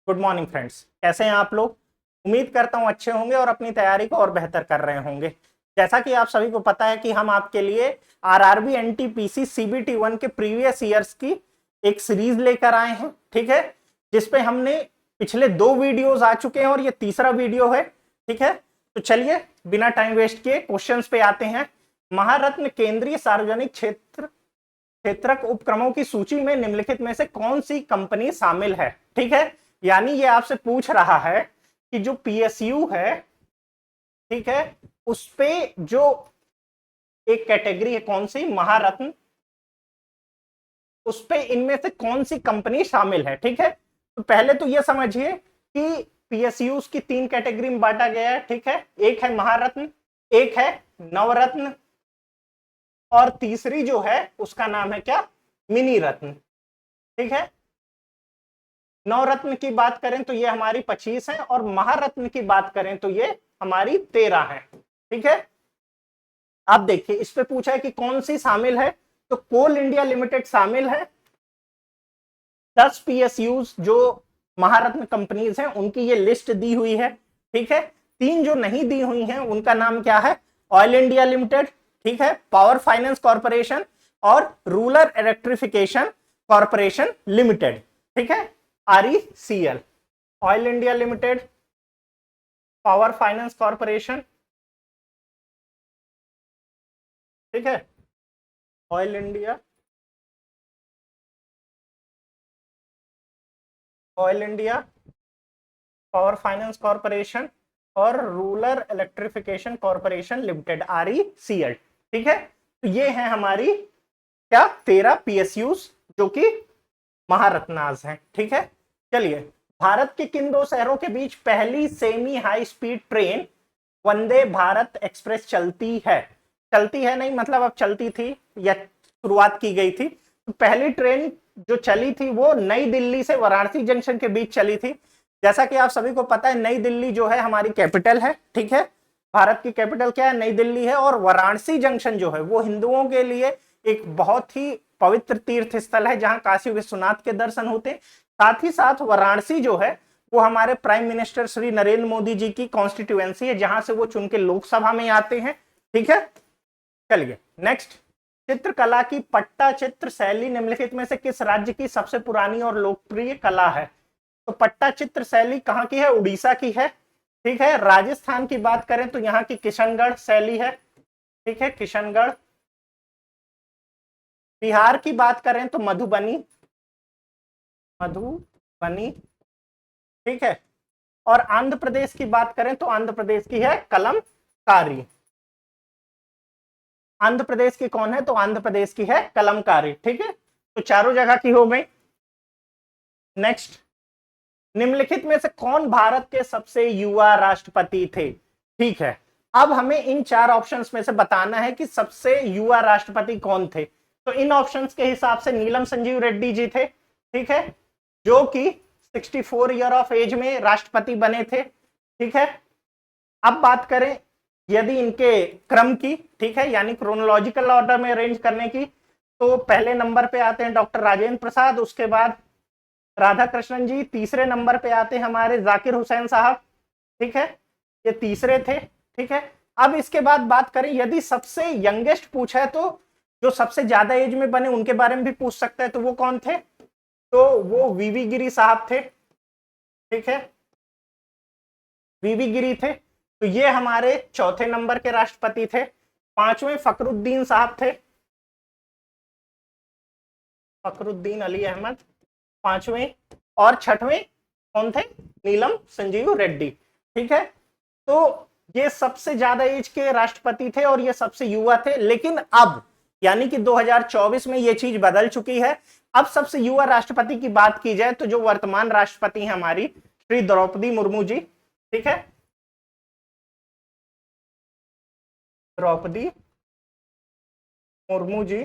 Good morning friends, कैसे हैं आप लोग। उम्मीद करता हूं अच्छे होंगे और अपनी तैयारी को और बेहतर कर रहे होंगे। जैसा कि आप सभी को पता है कि हम आपके लिए आरआरबी एनटीपीसी सीबीटी 1 के प्रीवियस ईयर्स की एक सीरीज लेकर आए हैं, ठीक है, जिसपे हमने पिछले 2 वीडियोस आ चुके हैं और ये तीसरा वीडियो है, ठीक है। तो चलिए बिना टाइम वेस्ट किए क्वेश्चंस पे आते हैं। महारत्न केंद्रीय सार्वजनिक क्षेत्रक उपक्रमों की सूची में निम्नलिखित में से कौन सी कंपनी शामिल है, ठीक है। यानी ये आपसे पूछ रहा है कि जो पीएसयू है, ठीक है, उस पे जो एक कैटेगरी है कौन सी, महारत्न, उस पे इनमें से कौन सी कंपनी शामिल है, ठीक है। तो पहले तो ये समझिए कि पीएसयू की 3 कैटेगरी में बांटा गया है, ठीक है। एक है महारत्न, एक है नवरत्न, और तीसरी जो है उसका नाम है क्या, मिनी रत्न, ठीक है। नवरत्न की बात करें तो ये हमारी 25 है और महारत्न की बात करें तो ये हमारी 13 है, ठीक है। अब देखिए इस पे पूछा है कि कौन सी शामिल है, तो कोल इंडिया लिमिटेड शामिल है। 10 पीएसयू जो महारत्न कंपनीज हैं उनकी ये लिस्ट दी हुई है, ठीक है। 3 जो नहीं दी हुई हैं उनका नाम क्या है, ऑयल इंडिया लिमिटेड, ठीक है, पावर फाइनेंस कॉर्पोरेशन और रूरल इलेक्ट्रिफिकेशन कॉर्पोरेशन लिमिटेड, ठीक है, RECL. Oil India limited, power finance corporation, ठीक है, oil India, power finance corporation और rural electrification corporation limited, RECL, ठीक है। तो ये है हमारी क्या 13 पीएसयूज जो कि महारत्नाज हैं, ठीक है। चलिए, भारत के किन 2 शहरों के बीच पहली semi high speed train Vande Bharat express चलती है नहीं मतलब अब चलती थी या शुरुआत की गई थी। तो पहली ट्रेन जो चली थी वो नई दिल्ली से वाराणसी जंक्शन के बीच चली थी। जैसा कि आप सभी को पता है नई दिल्ली जो है हमारी कैपिटल है, ठीक है। भारत की कैपिटल क्या है, नई दिल्ली है। और वाराणसी जंक्शन जो है वो हिंदुओं के लिए एक बहुत ही पवित्र तीर्थ स्थल है जहां काशी विश्वनाथ के दर्शन होते हैं। साथ ही साथ वाराणसी जो है वो हमारे प्राइम मिनिस्टर श्री नरेंद्र मोदी जी की कॉन्स्टिट्यूएंसी है जहां से वो चुन के लोकसभा में आते हैं, ठीक है। चलिए नेक्स्ट, चित्रकला की पट्टा चित्र शैली निम्नलिखित में से किस राज्य की सबसे पुरानी और लोकप्रिय कला है। तो पट्टा चित्र शैली कहां की है, उड़ीसा की है, ठीक है। राजस्थान की बात करें तो यहाँ की किशनगढ़ शैली है, ठीक है, किशनगढ़। बिहार की बात करें तो मधुबनी, ठीक है। और आंध्र प्रदेश की बात करें तो आंध्र प्रदेश की है कलमकारी। आंध्र प्रदेश की कौन है, तो आंध्र प्रदेश की है कलमकारी, ठीक है। तो चारों जगह की हो गई। नेक्स्ट, निम्नलिखित में से कौन भारत के सबसे युवा राष्ट्रपति थे, ठीक है। अब हमें इन 4 ऑप्शंस में से बताना है कि सबसे युवा राष्ट्रपति कौन थे। तो इन ऑप्शंस के हिसाब से नीलम संजीव रेड्डी जी थे, ठीक है, जो कि 64 ईयर ऑफ एज में राष्ट्रपति बने थे, ठीक है। अब बात करें यदि इनके क्रम की, ठीक है, यानी क्रोनोलॉजिकल ऑर्डर में अरेंज करने की, तो पहले नंबर पे आते हैं डॉक्टर राजेंद्र प्रसाद, उसके बाद राधा कृष्णन जी, तीसरे नंबर पे आते हैं हमारे जाकिर हुसैन साहब, ठीक है, ये तीसरे थे, ठीक है। अब इसके बाद बात करें यदि सबसे यंगेस्ट पूछा है तो जो सबसे ज्यादा एज में बने उनके बारे में भी पूछ सकता है, तो वो कौन थे, तो वो वीवी गिरी साहब थे, ठीक है, वीवी गिरी थे। तो ये हमारे चौथे नंबर के राष्ट्रपति थे। 5वें फखरुद्दीन साहब थे, फखरुद्दीन अली अहमद 5वें। और 6वें कौन थे, नीलम संजीव रेड्डी, ठीक है। तो ये सबसे ज्यादा एज के राष्ट्रपति थे और ये सबसे युवा थे। लेकिन अब यानी कि 2024 में ये चीज बदल चुकी है। अब सबसे युवा राष्ट्रपति की बात की जाए तो जो वर्तमान राष्ट्रपति है हमारी श्री द्रौपदी मुर्मू जी, ठीक है, द्रौपदी मुर्मू जी,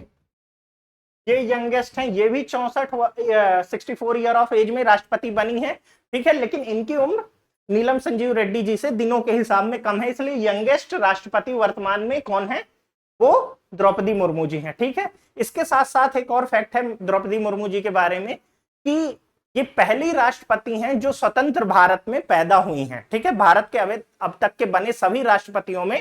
ये यंगेस्ट हैं, ये भी 64 ईयर ऑफ एज में राष्ट्रपति बनी है, ठीक है। लेकिन इनकी उम्र नीलम संजीव रेड्डी जी से दिनों के हिसाब में कम है, इसलिए यंगेस्ट राष्ट्रपति वर्तमान में कौन है, वो द्रौपदी मुर्मू जी हैं, ठीक है। इसके साथ साथ एक और फैक्ट है द्रौपदी मुर्मू जी के बारे में कि ये पहली राष्ट्रपति हैं जो स्वतंत्र भारत में पैदा हुई हैं। ठीक है, भारत के अब तक के बने सभी राष्ट्रपतियों में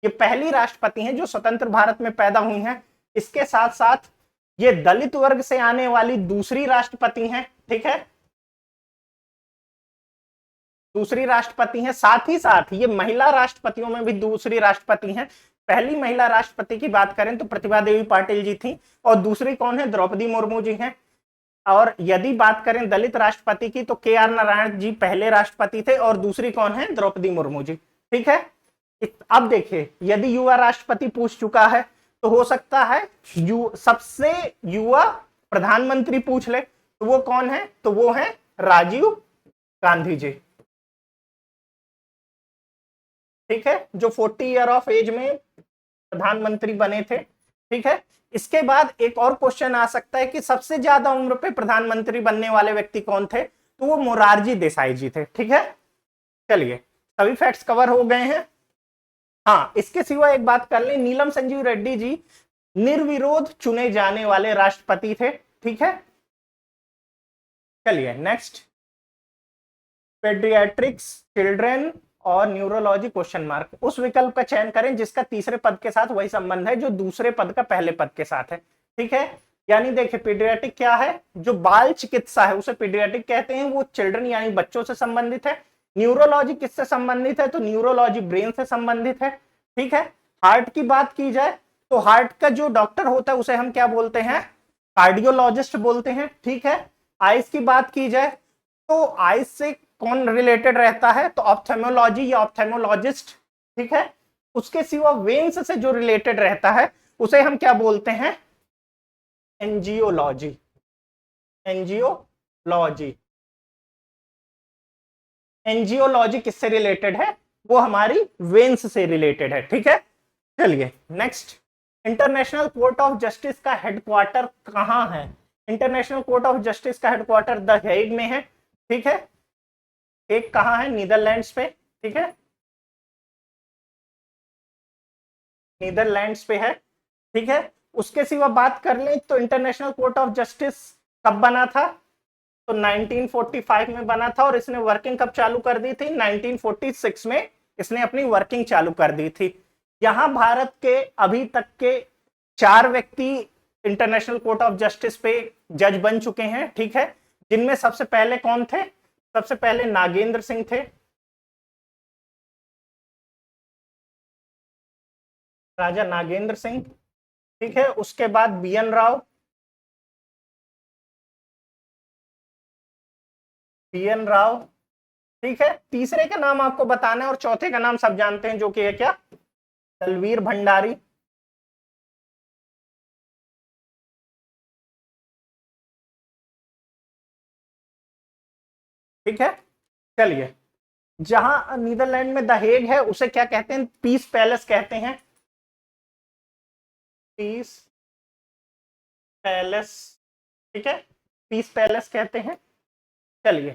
ये पहली राष्ट्रपति हैं जो स्वतंत्र भारत में पैदा हुई हैं। इसके साथ साथ ये दलित वर्ग से आने वाली दूसरी राष्ट्रपति हैं। ठीक है, दूसरी राष्ट्रपति हैं। साथ ही साथ ये महिला राष्ट्रपतियों में भी दूसरी राष्ट्रपति हैं। पहली महिला राष्ट्रपति की बात करें तो प्रतिभा देवी पाटिल जी थी, और दूसरी कौन है, द्रौपदी मुर्मू जी हैं। और यदि बात करें दलित राष्ट्रपति की तो के आर नारायण जी पहले राष्ट्रपति थे, और दूसरी कौन है, द्रौपदी मुर्मू जी। ठीक है, अब देखिए यदि युवा राष्ट्रपति पूछ चुका है तो हो सकता है सबसे युवा प्रधानमंत्री पूछ ले, तो वो कौन है, तो वो है राजीव गांधी जी। ठीक है, जो 40 ईयर ऑफ एज में प्रधानमंत्री बने थे। ठीक है, इसके बाद एक और क्वेश्चन आ सकता है कि सबसे ज्यादा उम्र पे प्रधानमंत्री बनने वाले व्यक्ति कौन थे, तो वो मोरारजी देसाई जी थे। ठीक है, चलिए सभी फैक्ट्स कवर हो गए हैं। हाँ, इसके सिवा एक बात कर ले, नीलम संजीव रेड्डी जी निर्विरोध चुने जाने वाले राष्ट्रपति थे। ठीक है, चलिए नेक्स्ट, पेडियाट्रिक्स, चिल्ड्रन और न्यूरोलॉजी क्वेश्चन मार्क, उस विकल्प का चयन करें जिसका तीसरे पद के साथ वही संबंध है जो दूसरे पद का पहले पद के साथ है। ठीक है, यानी देखिए पीडियाट्रिक क्या है, जो बाल चिकित्सा है उसे पीडियाट्रिक कहते हैं, वो चिल्ड्रन यानी बच्चों से संबंधित है। न्यूरोलॉजी किससे संबंधित है, तो न्यूरोलॉजी ब्रेन से संबंधित है। ठीक है, हार्ट की बात की जाए तो हार्ट का जो डॉक्टर होता है उसे हम क्या बोलते हैं, कार्डियोलॉजिस्ट बोलते हैं। ठीक है, आइज की बात की जाए तो आइज से कौन रिलेटेड रहता है, तो ऑप्थेमोलॉजी या ऑप्थेमोलॉजिस्ट। ठीक है, उसके सिवा वेन्स से जो रिलेटेड रहता है उसे हम क्या बोलते हैं, एंजियोलॉजी। एंजियोलॉजी, एंजियोलॉजी किससे रिलेटेड है, वो हमारी वेन्स से रिलेटेड है। ठीक है, चलिए next, international court of justice का हेडक्वार्टर कहां है। इंटरनेशनल कोर्ट ऑफ जस्टिस का हेडक्वार्टर द हेग में है। ठीक है, एक कहां है, नीदरलैंड्स पे। ठीक है, नीदरलैंड्स पे है। ठीक है, उसके सिवा बात कर लें तो इंटरनेशनल कोर्ट ऑफ जस्टिस कब बना था, तो 1945 में बना था, और इसने वर्किंग कब चालू कर दी थी, 1946 में इसने अपनी वर्किंग चालू कर दी थी। यहां भारत के अभी तक के 4 व्यक्ति इंटरनेशनल कोर्ट ऑफ जस्टिस पे जज बन चुके हैं। ठीक है, जिनमें सबसे पहले कौन थे, सबसे पहले नागेंद्र सिंह थे, राजा नागेंद्र सिंह। ठीक है, उसके बाद बीएन राव, बीएन राव। ठीक है, तीसरे का नाम आपको बताना है और चौथे का नाम सब जानते हैं, जो कि है क्या, दलवीर भंडारी। ठीक है, चलिए, जहां नीदरलैंड में द हेग है उसे क्या कहते हैं, पीस पैलेस कहते हैं, पीस पैलेस। ठीक है, पीस पैलेस कहते हैं। चलिए,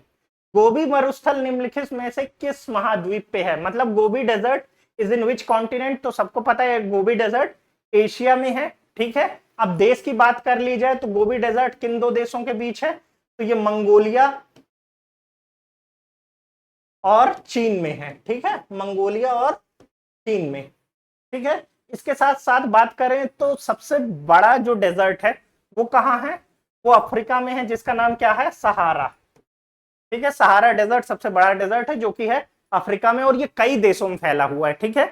गोबी मरुस्थल निम्नलिखित में से किस महाद्वीप पे है, मतलब Gobi desert is in which continent, तो सबको पता है गोबी डेजर्ट एशिया में है। ठीक है, अब देश की बात कर ली जाए तो गोबी डेजर्ट किन 2 देशों के बीच है, तो ये मंगोलिया और चीन में है। ठीक है, मंगोलिया और चीन में। ठीक है, इसके साथ साथ बात करें तो सबसे बड़ा जो डेजर्ट है वो कहाँ है, वो अफ्रीका में है, जिसका नाम क्या है, सहारा। ठीक है, सहारा डेजर्ट सबसे बड़ा डेजर्ट है जो कि है अफ्रीका में, और ये कई देशों में फैला हुआ है। ठीक है,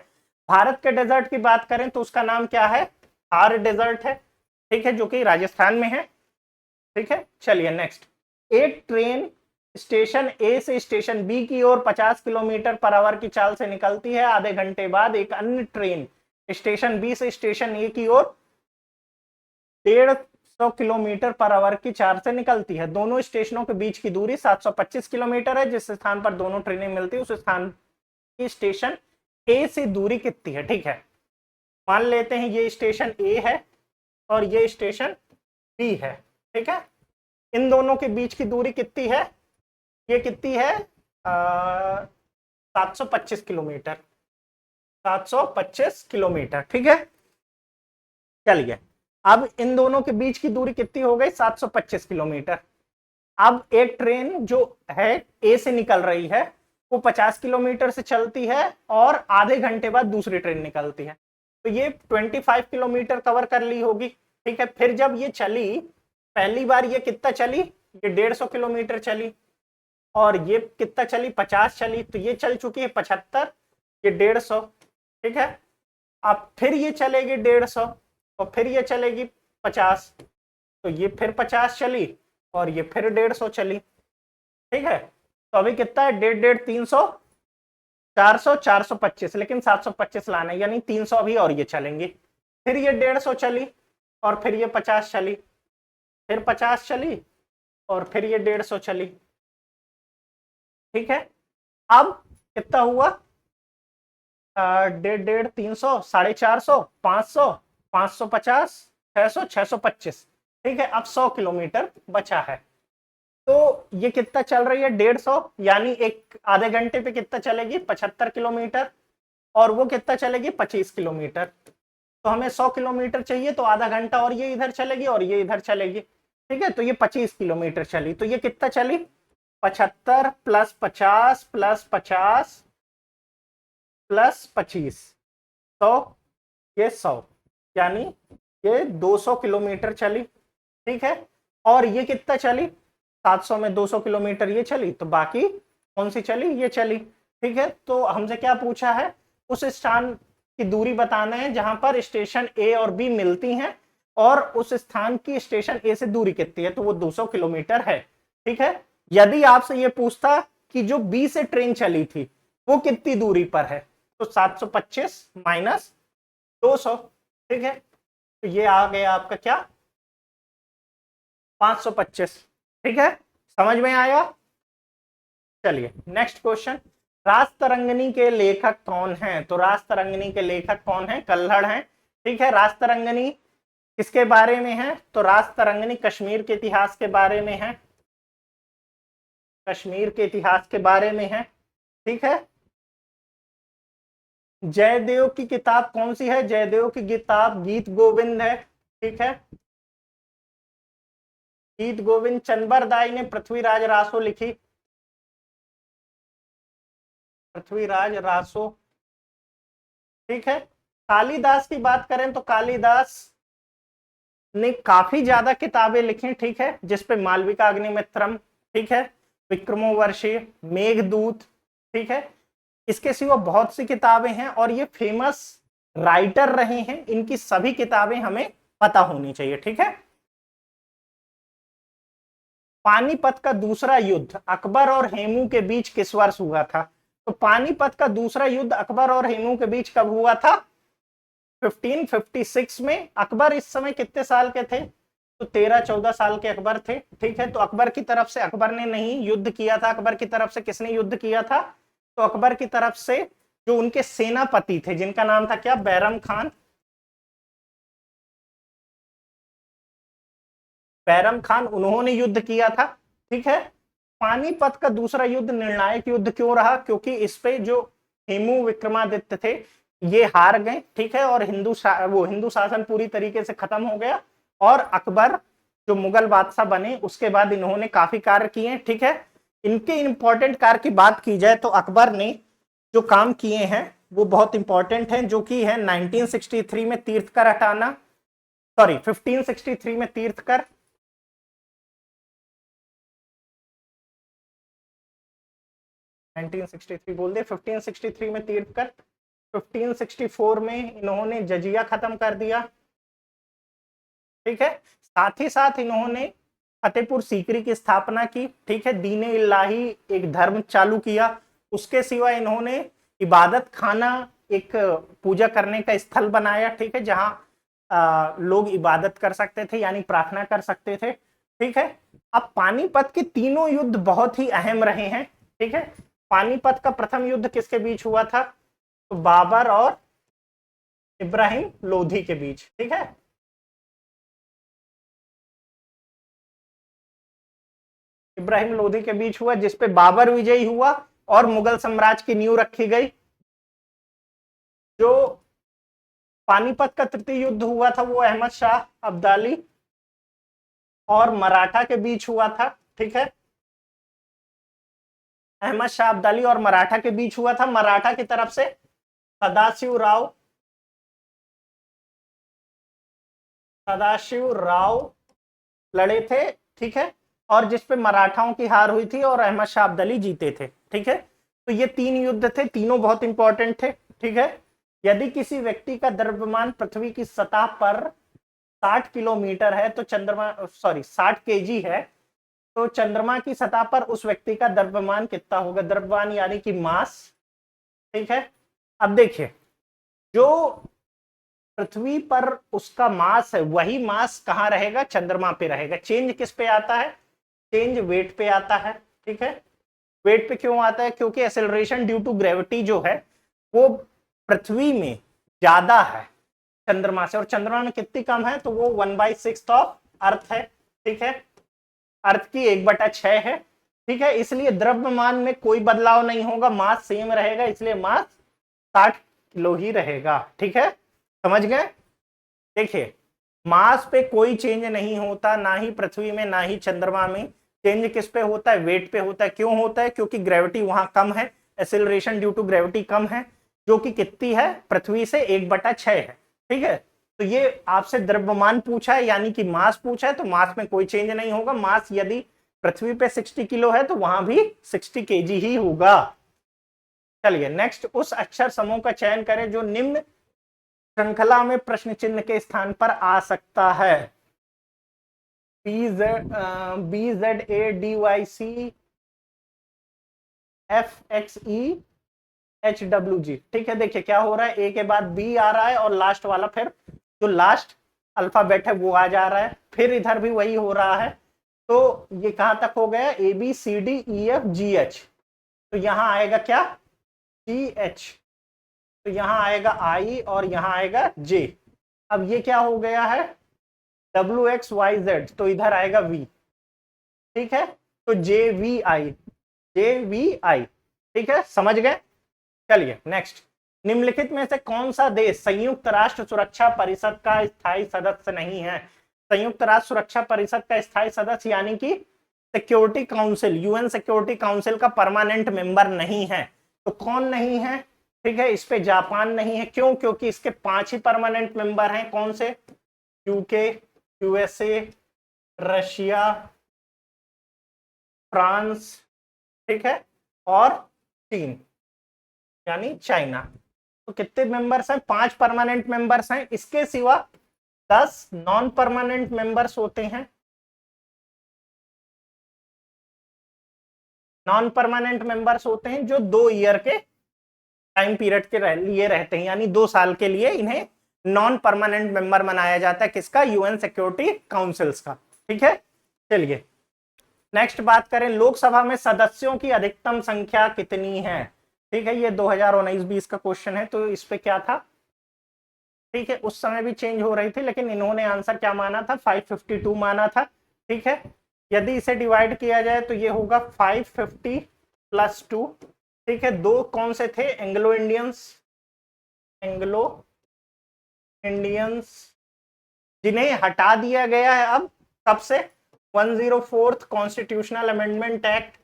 भारत के डेजर्ट की बात करें तो उसका नाम क्या है, थार डेजर्ट है। ठीक है, जो कि राजस्थान में है। ठीक है, चलिए नेक्स्ट, एक ट्रेन स्टेशन ए से स्टेशन बी की ओर 50 किलोमीटर पर आवर की चाल से निकलती है, आधे घंटे बाद एक अन्य ट्रेन स्टेशन बी से स्टेशन ए की ओर 150 किलोमीटर पर आवर की चाल से निकलती है। दोनों स्टेशनों के बीच की दूरी 725 किलोमीटर है। जिस स्थान पर दोनों ट्रेनें मिलती है उस स्थान की स्टेशन ए से दूरी कितनी है। ठीक है, मान लेते हैं ये स्टेशन ए है और ये स्टेशन बी है। ठीक है, इन दोनों के बीच की दूरी कितनी है, ये कितनी है, 725 किलोमीटर, 725 किलोमीटर। ठीक है, चलिए, अब इन दोनों के बीच की दूरी कितनी हो गई, 725 किलोमीटर। अब एक ट्रेन जो है ए से निकल रही है वो 50 किलोमीटर से चलती है और आधे घंटे बाद दूसरी ट्रेन निकलती है, तो ये 25 किलोमीटर कवर कर ली होगी। ठीक है, फिर जब ये चली पहली बार, ये कितना चली, ये 150 किलोमीटर चली, और ये कितना चली, 50 चली, तो ये चल चुकी है 75, ये 150। ठीक है, अब फिर ये चलेगी 150 और फिर ये चलेगी 50, तो ये फिर 50 चली और ये फिर 150 चली। ठीक है, तो अभी कितना है, 1.5 300 400 425, लेकिन 725 लाना है, यानी 300 अभी और ये चलेंगी। फिर ये 150 चली और फिर ये 50 चली, फिर 50 चली और फिर ये 150 चली। ठीक है, अब कितना हुआ, 1.5 300 450 500 550 600 625। ठीक है, अब 100 किलोमीटर बचा है, तो ये कितना चल रही है, 150, यानी एक आधे घंटे पे कितना चलेगी, 75 किलोमीटर, और वो कितना चलेगी, 25 किलोमीटर। तो हमें 100 किलोमीटर चाहिए, तो आधा घंटा और ये इधर चलेगी और ये इधर चलेगी। ठीक है, तो ये 25 किलोमीटर चली, तो ये कितना चली, 75 प्लस 50 प्लस 50 प्लस 25, 100, ये 100, यानी ये 200 किलोमीटर चली। ठीक है, और ये कितना चली, 700 में 200 किलोमीटर ये चली, तो बाकी कौन सी चली, ये चली। ठीक है, तो हमसे क्या पूछा है, उस स्थान की दूरी बताना है जहां पर स्टेशन ए और बी मिलती हैं, और उस स्थान की स्टेशन ए से दूरी कितनी है, तो वो 200 किलोमीटर है। ठीक है, यदि आपसे ये पूछता कि जो बी से ट्रेन चली थी वो कितनी दूरी पर है, तो 725 माइनस 200। ठीक है, तो ये आ गया आपका क्या, 525। ठीक है, समझ में आया। चलिए नेक्स्ट क्वेश्चन, रास्तरंगिणी के लेखक कौन हैं, तो रास्तरंगिणी के लेखक कौन हैं, कल्हड़ हैं। ठीक है, रास्तरंगिणी किसके बारे में है, तो रास्तरंगिणी कश्मीर के इतिहास के बारे में है, कश्मीर के इतिहास के बारे में है। ठीक है, जयदेव की किताब कौन सी है, जयदेव की किताब गीत गोविंद है। ठीक है, गीत गोविंद चंबरदाई ने पृथ्वीराज रासो लिखी, पृथ्वीराज रासो। ठीक है, कालिदास की बात करें तो कालिदास ने काफी ज्यादा किताबें लिखी। ठीक है, जिसपे मालविका अग्निमित्रम, ठीक है, विक्रमोर्वशी, मेघदूत। ठीक है, इसके सिवा बहुत सी किताबें हैं और ये फेमस राइटर रहे हैं, इनकी सभी किताबें हमें पता होनी चाहिए। ठीक है, पानीपत का दूसरा युद्ध अकबर और हेमू के बीच किस वर्ष हुआ था, तो पानीपत का दूसरा युद्ध अकबर और हेमू के बीच कब हुआ था, 1556 में। अकबर इस समय कितने साल के थे, तो 13-14 साल के अकबर थे। ठीक है, तो अकबर की तरफ से अकबर ने नहीं युद्ध किया था, अकबर की तरफ से किसने युद्ध किया था, तो अकबर की तरफ से जो उनके सेनापति थे जिनका नाम था क्या, बैरम खान, बैरम खान, उन्होंने युद्ध किया था। ठीक है, पानीपत का दूसरा युद्ध निर्णायक युद्ध क्यों रहा, क्योंकि इस पे जो हेमू विक्रमादित्य थे ये हार गए। ठीक है, और हिंदू शासन पूरी तरीके से खत्म हो गया, और अकबर जो मुगल बादशाह बने उसके बाद इन्होंने काफी कार्य किए। ठीक है, इनके इंपॉर्टेंट कार्य की बात की जाए तो अकबर ने जो काम किए हैं वो बहुत इंपॉर्टेंट हैं, जो कि है 1963 में तीर्थकर हटाना, सॉरी 1563 में तीर्थकर, 1963 बोल दे, 1563 में तीर्थकर, 1564 में इन्होंने जजिया खत्म कर दिया। ठीक है, साथ ही साथ इन्होंने फतेहपुर सीकरी की स्थापना की। ठीक है, दीन इलाही एक धर्म चालू किया। उसके सिवा इन्होंने इबादत खाना एक पूजा करने का स्थल बनाया। ठीक है, जहां लोग इबादत कर सकते थे, यानी प्रार्थना कर सकते थे। ठीक है, अब पानीपत के तीनों युद्ध बहुत ही अहम रहे हैं। ठीक है, पानीपत का प्रथम युद्ध किसके बीच हुआ था, तो बाबर और इब्राहिम लोधी के बीच। ठीक है, इब्राहिम लोधी के बीच हुआ, जिसपे बाबर विजयी हुआ और मुगल साम्राज्य की नींव रखी गई। जो पानीपत का तृतीय युद्ध हुआ था वो अहमद शाह अब्दाली और मराठा के बीच हुआ था। ठीक है, अहमद शाह अब्दाली और मराठा के बीच हुआ था। मराठा की तरफ से सदाशिव राव लड़े थे, ठीक है, और जिसपे मराठाओं की हार हुई थी और अहमद शाह अब्दाली जीते थे, ठीक है। तो ये 3 युद्ध थे, तीनों बहुत इंपॉर्टेंट थे, ठीक है। यदि किसी व्यक्ति का द्रव्यमान पृथ्वी की सतह पर 60 किलोमीटर है तो 60 केजी है, तो चंद्रमा की सतह पर उस व्यक्ति का द्रव्यमान कितना होगा? द्रव्यमान यानी कि मास, ठीक है। अब देखिए, जो पृथ्वी पर उसका मास है वही मास कहां रहेगा? चंद्रमा पे रहेगा। चेंज किस पे आता है? चेंज वेट पे आता है, ठीक है। वेट पे क्यों आता है? क्योंकि एक्सेलरेशन ड्यू टू ग्रेविटी जो है वो पृथ्वी में ज्यादा है चंद्रमा से, और चंद्रमा में कितनी कम है? तो वो 1/6 ऑफ अर्थ है, ठीक है। अर्थ की 1/6 है, ठीक है। इसलिए द्रव्यमान में कोई बदलाव नहीं होगा, मास सेम रहेगा, इसलिए मास 60 किलो ही रहेगा, ठीक है। समझ गए? देखिए, मास पे कोई चेंज नहीं होता, ना ही पृथ्वी में ना ही चंद्रमा में। चेंज किस पे होता है? वेट पे होता है। क्यों होता है? क्योंकि ग्रेविटी वहां कम है, एक्सेलरेशन ड्यू टू ग्रेविटी कम है, जो कि कितनी है? पृथ्वी से 1/6 है, ठीक है। तो ये आपसे द्रव्यमान पूछा है यानी कि मास पूछा है, तो मास में कोई चेंज नहीं होगा। मास यदि पृथ्वी पे 60 किलो है तो वहां भी 60 केजी ही होगा। चलिए नेक्स्ट, उस अक्षर समूह का चयन करें जो निम्न श्रृंखला में प्रश्न चिन्ह के स्थान पर आ सकता है। BZA DYC FXE HWG, ठीक है। देखिए क्या हो रहा है, ए के बाद बी आ रहा है और लास्ट वाला फिर जो लास्ट अल्फाबेट है वो आ जा रहा है, फिर इधर भी वही हो रहा है। तो ये कहां तक हो गया? ABCDEFGH, तो यहां आएगा क्या? GH, तो यहां आएगा I और यहां आएगा J। अब ये क्या हो गया है? WXYZ, तो इधर आएगा V, ठीक है। तो JVI, ठीक है, समझ गए? चलिए नेक्स्ट, निम्नलिखित में से कौन सा देश संयुक्त राष्ट्र सुरक्षा परिषद का स्थायी सदस्य नहीं है? संयुक्त राष्ट्र सुरक्षा परिषद का स्थायी सदस्य यानी कि security council, UN security council का परमानेंट मेंबर नहीं है। तो कौन नहीं है? ठीक है, इस पे जापान नहीं है। क्यों? क्योंकि इसके 5 ही परमानेंट मेंबर हैं। कौन से? यूके, यूएसए, रशिया, फ्रांस, ठीक है, और चीन यानी चाइना। तो कितने मेंबर्स हैं? 5 परमानेंट मेंबर्स हैं। इसके सिवा 10 नॉन परमानेंट मेंबर्स होते हैं। नॉन परमानेंट मेंबर्स होते हैं जो 2 ईयर के टाइम पीरियड के लिए रहते हैं, यानी 2 साल के लिए इन्हें नॉन परमानेंट मेंबर बनाया जाता है। किसका? यूएन सिक्योरिटी काउंसिल्स का, ठीक है। चलिए नेक्स्ट बात करें, लोकसभा में सदस्यों की अधिकतम संख्या कितनी है? ठीक है, ये 2019-20 का क्वेश्चन है, तो इस पे क्या था? ठीक है, उस समय भी चेंज हो रही थी, लेकिन इन्होंने आंसर क्या माना था? 552 माना था, ठीक है। यदि इसे डिवाइड किया जाए तो ये होगा 550 + 2, ठीक है। 2 कौन से थे? एंग्लो इंडियंस, जिन्हें हटा दिया गया है अब, कब से? 104th कॉन्स्टिट्यूशनल अमेंडमेंट एक्ट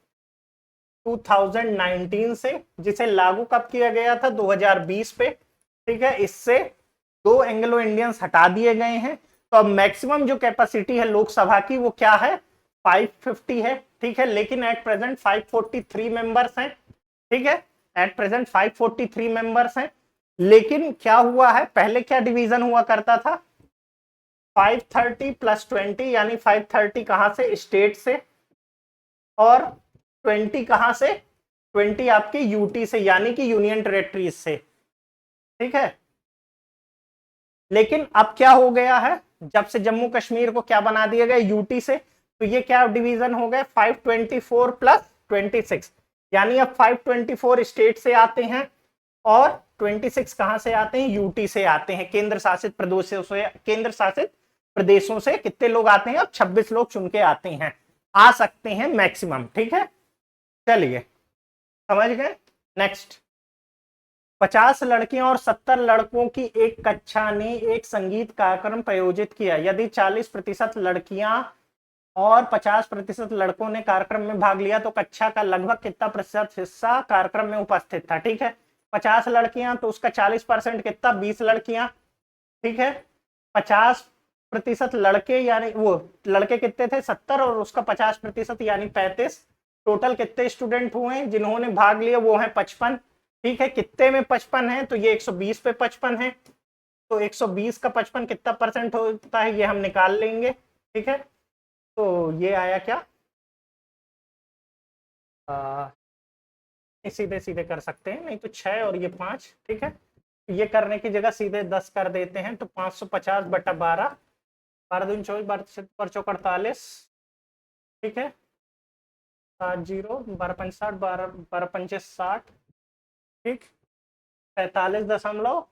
2019 से, जिसे लागू कब किया गया था? 2020 पे, ठीक है। इससे 2 एंग्लो इंडियंस हटा दिए गए हैं। तो अब मैक्सिमम जो कैपेसिटी है लोकसभा की वो क्या है? 550 है, ठीक है। लेकिन एट प्रेजेंट 543 मेंबर्स हैं, ठीक है। एट प्रेजेंट 543 मेंबर्स हैं। लेकिन क्या हुआ है, पहले क्या डिवीजन हुआ करता था? 530 + 20, यानी 530 कहां से? स्टेट से, और 20 कहां से? 20 आपके यूटी से, यानी कि यूनियन टेरेटरीज से, ठीक है। लेकिन अब क्या हो गया है, जब से जम्मू कश्मीर को क्या बना दिया गया? यूटी से, तो ये क्या डिवीजन हो गया? 524 + 26, यानी अब 524 स्टेट से आते हैं और 26 कहां से आते हैं? यूटी से आते हैं, केंद्र शासित प्रदेशों से कितने लोग आते हैं? अब 26 लोग चुन के आते हैं, आ सकते हैं मैक्सिमम, ठीक है। चलिए समझ गए? नेक्स्ट, 50 लड़कियों और 70 लड़कों की एक कक्षा ने एक संगीत कार्यक्रम प्रायोजित किया। यदि 40% लड़कियां और 50% लड़कों ने कार्यक्रम में भाग लिया तो कक्षा का लगभग कितना प्रतिशत हिस्सा कार्यक्रम में उपस्थित था। ठीक है, 50 लड़कियां तो उसका 40% कितना, 20 लड़कियां। ठीक है, 50% लड़के यानी वो लड़के कितने थे 70 और उसका 50% यानी 35। टोटल कितने स्टूडेंट हुए जिन्होंने भाग लिया, वो है 55। ठीक है, कितने में 55 है तो ये 120 पे 55 है, तो 120 का 55 कितना परसेंट होता है ये हम निकाल लेंगे। ठीक है, तो ये आया क्या, सीधे सीधे कर सकते हैं, नहीं तो 6 और ये 5। ठीक है, ये करने की जगह सीधे 10 कर देते हैं, तो 550 बटा 12, 12 दूनी 24, 12 चौक 48। ठीक है, 7 0, 12 5 60, 12 60। ठीक, 45.60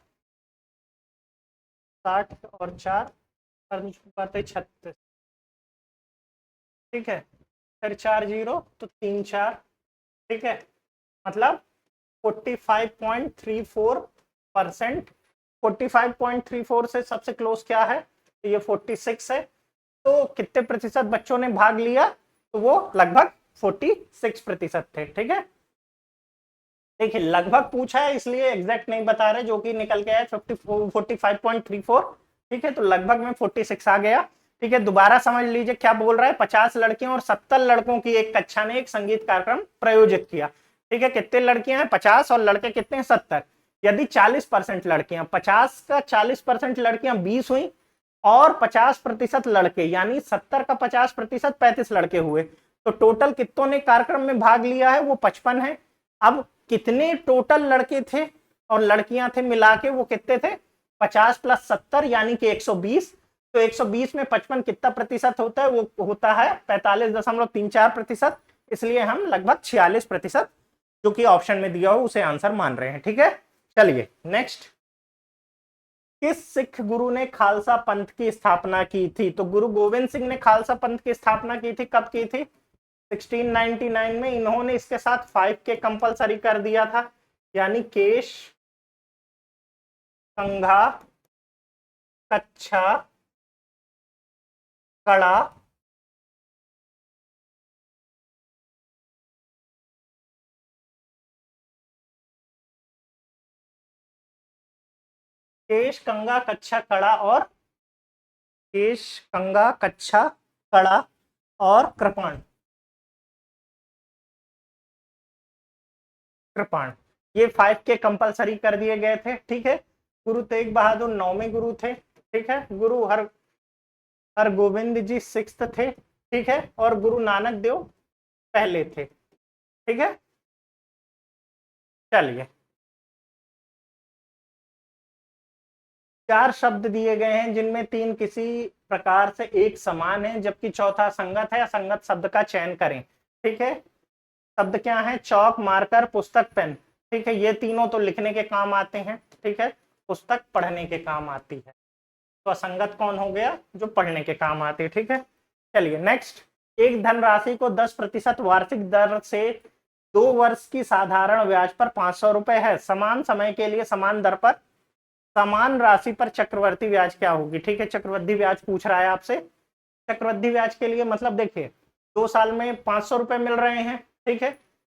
और 4 बातें 36। ठीक है, फिर 4 0 तो 3 4। ठीक है, मतलब 45.34%। 45.34 से सबसे क्लोज क्या है, तो ये 46 है। तो कितने प्रतिशत बच्चों ने भाग लिया, तो वो लगभग 46% थे। ठीक है, देखिए लगभग पूछा है इसलिए एग्जैक्ट नहीं बता रहे, जो कि निकल के आया 45.34। ठीक है, तो लगभग में 46 आ गया। ठीक है, दोबारा समझ लीजिए क्या बोल रहा है, 50 लड़कियों और 70 लड़कों की एक कक्षा ने एक संगीत कार्यक्रम प्रयोजित किया। ठीक है, कितने लड़कियां हैं 50 और लड़के कितने हैं 70। यदि 40% लड़कियां, 50 का 40% लड़कियां 20 हुई और 50% लड़के यानी 70 का 50% 35 लड़के हुए, तो टोटल कितनों ने कार्यक्रम में भाग लिया है, वो 55 है। अब कितने टोटल लड़के थे और लड़कियां थे मिला के, वो कितने थे 50 + 70 यानी कि 120। तो 120 में 55 कितना प्रतिशत होता है, वो होता है 45.34%। इसलिए हम लगभग 46% जो कि ऑप्शन में दिया हो उसे आंसर मान रहे हैं। ठीक है, चलिए नेक्स्ट। किस सिख गुरु ने खालसा पंथ की स्थापना की थी, तो गुरु गोविंद सिंह ने खालसा पंथ की स्थापना की थी, कब की थी 1699 में। इन्होंने इसके साथ 5K कंपलसरी कर दिया था, यानी केश, कंघा, कच्छा, कड़ा, केश, कंघा, कच्छा, कड़ा और केश, कंघा, कच्छा, कड़ा और कृपाण। कृपाण, ये 5K कंपलसरी कर दिए गए थे। ठीक है, गुरु तेग बहादुर 9वें गुरु थे। ठीक है, गुरु हर गोविंद जी 6th थे। ठीक है, और गुरु नानक देव पहले थे। ठीक है, चलिए 4 शब्द दिए गए हैं जिनमें 3 किसी प्रकार से एक समान है जबकि चौथा असंगत है, असंगत शब्द का चयन करें। ठीक है, शब्द क्या है, चौक, मार्कर, पुस्तक, पेन। ठीक है, ये तीनों तो लिखने के काम आते हैं। ठीक है, पुस्तक पढ़ने के काम आती है, तो असंगत कौन हो गया, जो पढ़ने के काम आती है। ठीक है, चलिए नेक्स्ट। एक धनराशि को 10% वार्षिक दर से 2 वर्ष की साधारण ब्याज पर 500 रुपए है, समान समय के लिए समान दर पर समान राशि पर चक्रवर्ती ब्याज क्या होगी। ठीक है, चक्रवर्ती ब्याज पूछ रहा है आपसे। चक्रवर्ती ब्याज के लिए मतलब देखिए 2 साल में 500 रुपए मिल रहे हैं। ठीक है,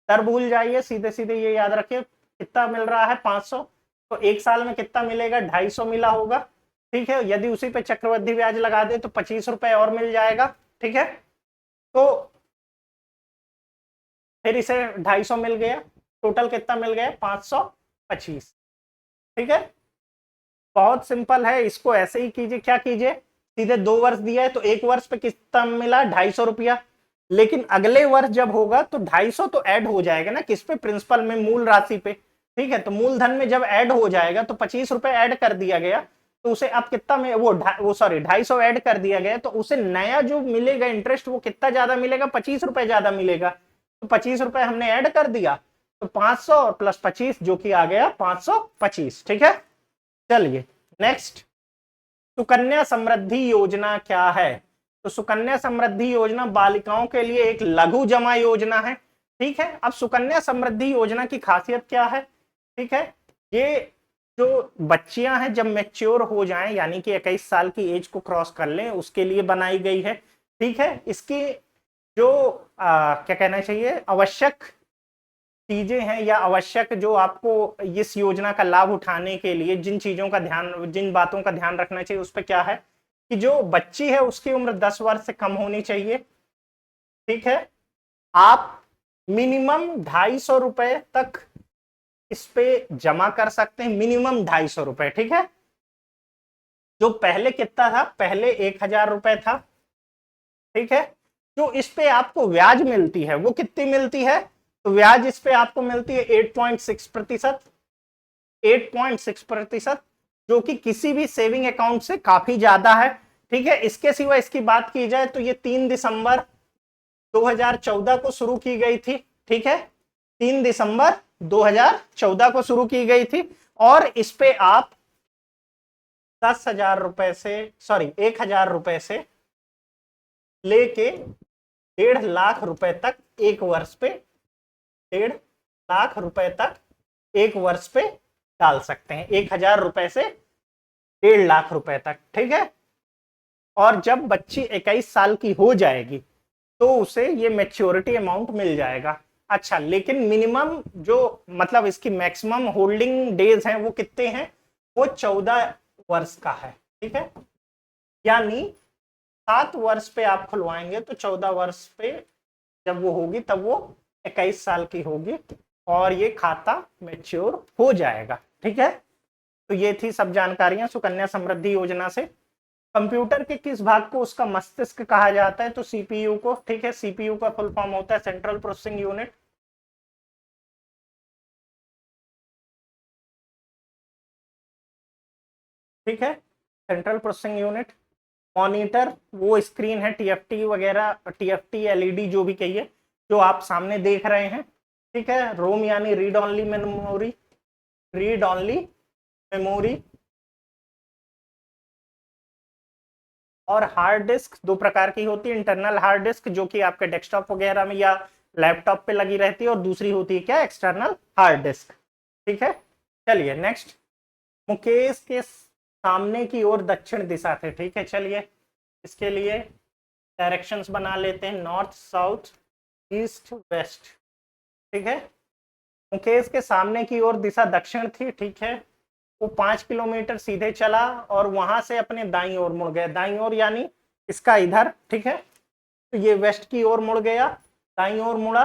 दर भूल जाइए, सीधे सीधे ये याद रखिए कितना मिल रहा है 500, तो 1 साल में कितना मिलेगा 250 मिला होगा। ठीक है, यदि उसी पे चक्रवर्ती ब्याज लगा दे तो 25 रुपए और मिल जाएगा। ठीक है, तो फिर इसे 250 मिल गया, टोटल कितना मिल गया 525। ठीक है, बहुत सिंपल है, इसको ऐसे ही कीजिए, क्या कीजिए सीधे 2 वर्ष दिया है तो 1 वर्ष पे कितना मिला 250 रुपया, लेकिन अगले वर्ष जब होगा तो 250 तो ऐड हो जाएगा ना, किस पे, प्रिंसिपल में, मूल राशि पे। ठीक है, तो मूलधन में जब ऐड हो जाएगा तो 25 रुपए ऐड कर दिया गया, तो उसे अब कितना में वो सॉरी 250 ऐड कर दिया गया, तो उसे नया जो मिलेगा इंटरेस्ट वो कितना ज्यादा मिलेगा 25 रुपए ज्यादा मिलेगा, तो 25 रुपए हमने ऐड कर दिया, तो 500 + 25 जो कि आ गया 525। ठीक है, चलिए नेक्स्ट। सुकन्या समृद्धि योजना क्या है, तो सुकन्या समृद्धि योजना बालिकाओं के लिए एक लघु जमा योजना है। ठीक है, अब सुकन्या समृद्धि योजना की खासियत क्या है। ठीक है, ये जो बच्चियां हैं जब मैच्योर हो जाएं यानी कि 21 साल की एज को क्रॉस कर लें उसके लिए बनाई गई है। ठीक है, इसकी जो क्या कहना चाहिए, आवश्यक चीजें हैं या आवश्यक जो आपको इस योजना का लाभ उठाने के लिए जिन चीजों का ध्यान, जिन बातों का ध्यान रखना चाहिए उस पर क्या है कि जो बच्ची है उसकी उम्र 10 वर्ष से कम होनी चाहिए। ठीक है, आप मिनिमम 250 रुपए तक इस पे जमा कर सकते हैं, मिनिमम 250 रुपए। ठीक है, जो पहले कितना था, पहले 1000 रुपए था। ठीक है, जो इस पे आपको ब्याज मिलती है वो कितनी मिलती है, तो ब्याज इस पे आपको मिलती है 8.6%। 8.6%, जो कि किसी भी सेविंग अकाउंट से काफी ज्यादा है। ठीक है, इसके सिवा इसकी बात की जाए तो ये 3 दिसंबर 2014 को शुरू की गई थी। ठीक है, 3 दिसंबर 2014 को शुरू की गई थी और इस पे आप 10,000 रुपए से, सॉरी 1,000 रुपए से लेके 1.5 लाख रुपए तक एक वर्ष पे, 1.5 लाख रुपए तक एक वर्ष पे डाल सकते हैं, 1,000 रुपए से 1.5 लाख रुपए तक। ठीक है, और जब बच्ची 21 साल की हो जाएगी तो उसे ये मैच्योरिटी अमाउंट मिल जाएगा। अच्छा, लेकिन मिनिमम जो मतलब इसकी मैक्सिमम होल्डिंग डेज हैं वो कितने हैं, वो 14 वर्ष का है। ठीक है, यानी 7 वर्ष पे आप खुलवाएंगे तो 14 वर्ष पे जब वो होगी तब वो 21 साल की होगी और ये खाता मैच्योर हो जाएगा। ठीक है, तो ये थी सब जानकारियां सुकन्या समृद्धि योजना से। कंप्यूटर के किस भाग को उसका मस्तिष्क कहा जाता है, तो सीपीयू को। ठीक है, सीपीयू का फुल फॉर्म होता है सेंट्रल प्रोसेसिंग यूनिट। ठीक है, सेंट्रल प्रोसेसिंग यूनिट। मॉनिटर वो स्क्रीन है, टीएफटी वगैरह, टीएफटी एलईडी जो भी कहिए, जो आप सामने देख रहे हैं। ठीक है, रोम यानी read only memory, read only memory. और हार्ड डिस्क दो प्रकार की होती है, इंटरनल हार्ड डिस्क जो कि आपके डेस्कटॉप वगैरह में या लैपटॉप पे लगी रहती है, और दूसरी होती है क्या, एक्सटर्नल हार्ड डिस्क। ठीक है, चलिए नेक्स्ट। मुकेश के सामने की ओर दक्षिण दिशा थे। ठीक है, चलिए इसके लिए डायरेक्शंस बना लेते हैं, नॉर्थ साउथ ईस्ट वेस्ट। ठीक है, मुकेश के सामने की ओर दिशा दक्षिण थी। ठीक है, वो 5 किलोमीटर सीधे चला और वहां से अपने दाईं ओर मुड़ गया, दाईं ओर यानी इसका इधर। ठीक है, तो ये वेस्ट की ओर मुड़ गया, दाईं ओर मुड़ा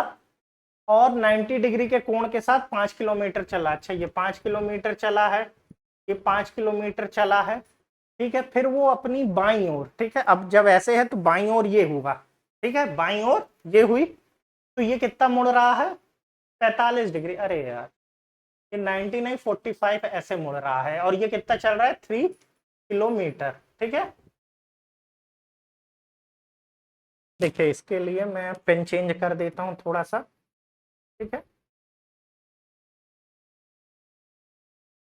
और 90 डिग्री के कोण के साथ 5 किलोमीटर चला। अच्छा, ये 5 किलोमीटर चला है, ये 5 किलोमीटर चला है। ठीक है, फिर वो अपनी बाईं ओर, ठीक है, अब जब ऐसे है तो बाईं ओर ये होगा। ठीक है, बाईं ओर ये हुई, तो ये कितना मुड़ रहा है, 45 डिग्री। अरे यार, ये 90 नहीं 45 ऐसे मुड़ रहा है और ये कितना चल रहा है, 3 किलोमीटर। ठीक है, देखिए इसके लिए मैं पेन चेंज कर देता हूं थोड़ा सा। ठीक है,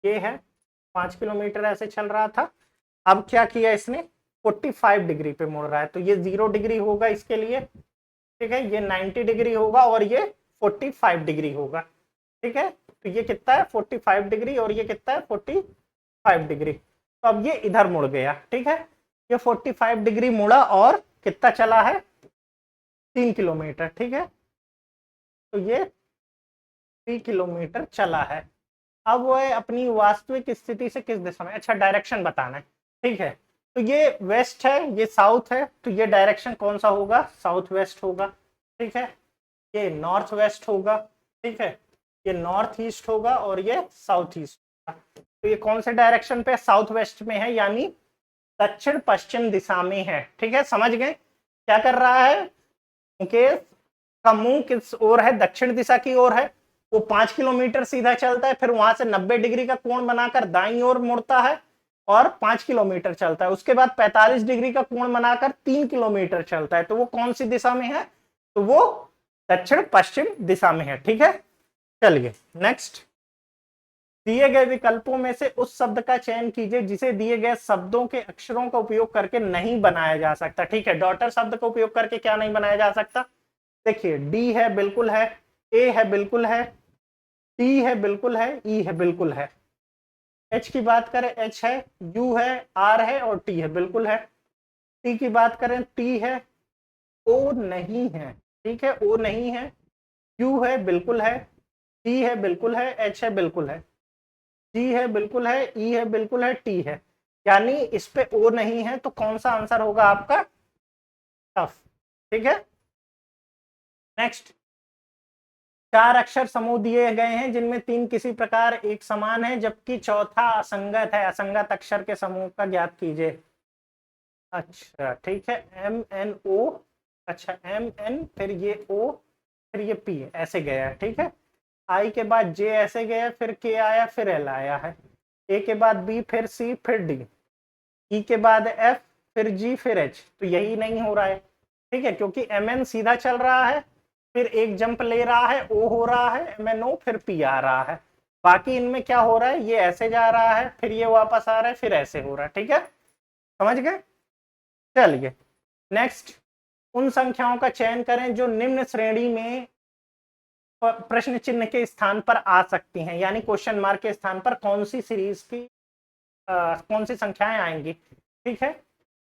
ये है 5 किलोमीटर ऐसे चल रहा था, अब क्या किया इसने, 45 डिग्री पे मुड़ रहा है, तो ये 0 डिग्री होगा इसके लिए। ठीक है, ये 90 डिग्री होगा और ये 45 डिग्री होगा। ठीक है, तो ये कितना है 45 डिग्री और ये कितना है 45 डिग्री। तो अब ये इधर मुड़ गया। ठीक है, ये 45 डिग्री मुड़ा और कितना चला है, 3 किलोमीटर। ठीक है, तो ये 3 किलोमीटर चला है। अब वह अपनी वास्तविक स्थिति से किस दिशा में, अच्छा डायरेक्शन बताना है। ठीक है, तो ये वेस्ट है, ये साउथ है, तो ये डायरेक्शन कौन सा होगा, साउथ वेस्ट होगा। ठीक है, ये नॉर्थ वेस्ट होगा। ठीक है, ये नॉर्थ ईस्ट होगा और ये साउथ ईस्ट होगा। तो ये कौन से डायरेक्शन पे, साउथ वेस्ट में है, यानी दक्षिण पश्चिम दिशा में है। ठीक है, समझ गए क्या कर रहा है, मुकेश का मुंह किस ओर है, दक्षिण दिशा की ओर है। वो 5 किलोमीटर सीधा चलता है, फिर वहां से 90 डिग्री का कोण बनाकर दाईं ओर मुड़ता है और 5 किलोमीटर चलता है। उसके बाद 45 डिग्री का कोण बनाकर 3 किलोमीटर चलता है। तो वो कौन सी दिशा में है, तो वो दक्षिण पश्चिम दिशा में है। ठीक है, चलिए नेक्स्ट। दिए गए विकल्पों में से उस शब्द का चयन कीजिए जिसे दिए गए शब्दों के अक्षरों का उपयोग करके नहीं बनाया जा सकता। ठीक है, डॉटर शब्द का उपयोग करके क्या नहीं बनाया जा सकता, देखिए डी है, बिल्कुल है, ए है, बिल्कुल है, टी है, बिल्कुल है, ई है, बिल्कुल है। एच की बात करें, एच है, यू है, आर है और टी है, बिल्कुल है। टी की बात करें, टी है, ओ नहीं है, ठीक है, ओ नहीं है, क्यू है बिल्कुल है, सी है बिल्कुल है, एच है बिल्कुल है, जी है बिल्कुल है, ई है बिल्कुल है, टी है, यानी इस पे ओ नहीं है, तो कौन सा आंसर होगा आपका? टफ। ठीक है, नेक्स्ट। चार अक्षर समूह दिए गए हैं जिनमें तीन किसी प्रकार एक समान है जबकि चौथा असंगत है, असंगत अक्षर के समूह का ज्ञात कीजिए। अच्छा ठीक है, एम एन ओ, अच्छा एम एन फिर ये ओ फिर ये पी ऐसे गया है, ठीक है। आई के बाद जे ऐसे गया, फिर के आया, फिर एल आया है, ए के बाद बी, फिर सी, फिर डी, ई के बाद एफ, फिर जी, फिर एच, तो यही नहीं हो रहा है, ठीक है, क्योंकि एम एन सीधा चल रहा है, फिर एक जंप ले रहा है, ओ हो रहा है, एम एन ओ, फिर पी आ रहा है, बाकी इनमें क्या हो रहा है, ये ऐसे जा रहा है, फिर ये वापस आ रहा है, फिर ऐसे हो रहा है, ठीक है, समझ गए? चलिए नेक्स्ट, उन संख्याओं का चयन करें जो निम्न श्रेणी में प्रश्न चिन्ह के स्थान पर आ सकती हैं, यानी क्वेश्चन मार्क के स्थान पर कौन सी सीरीज की कौन सी संख्याएं आएंगी, ठीक है।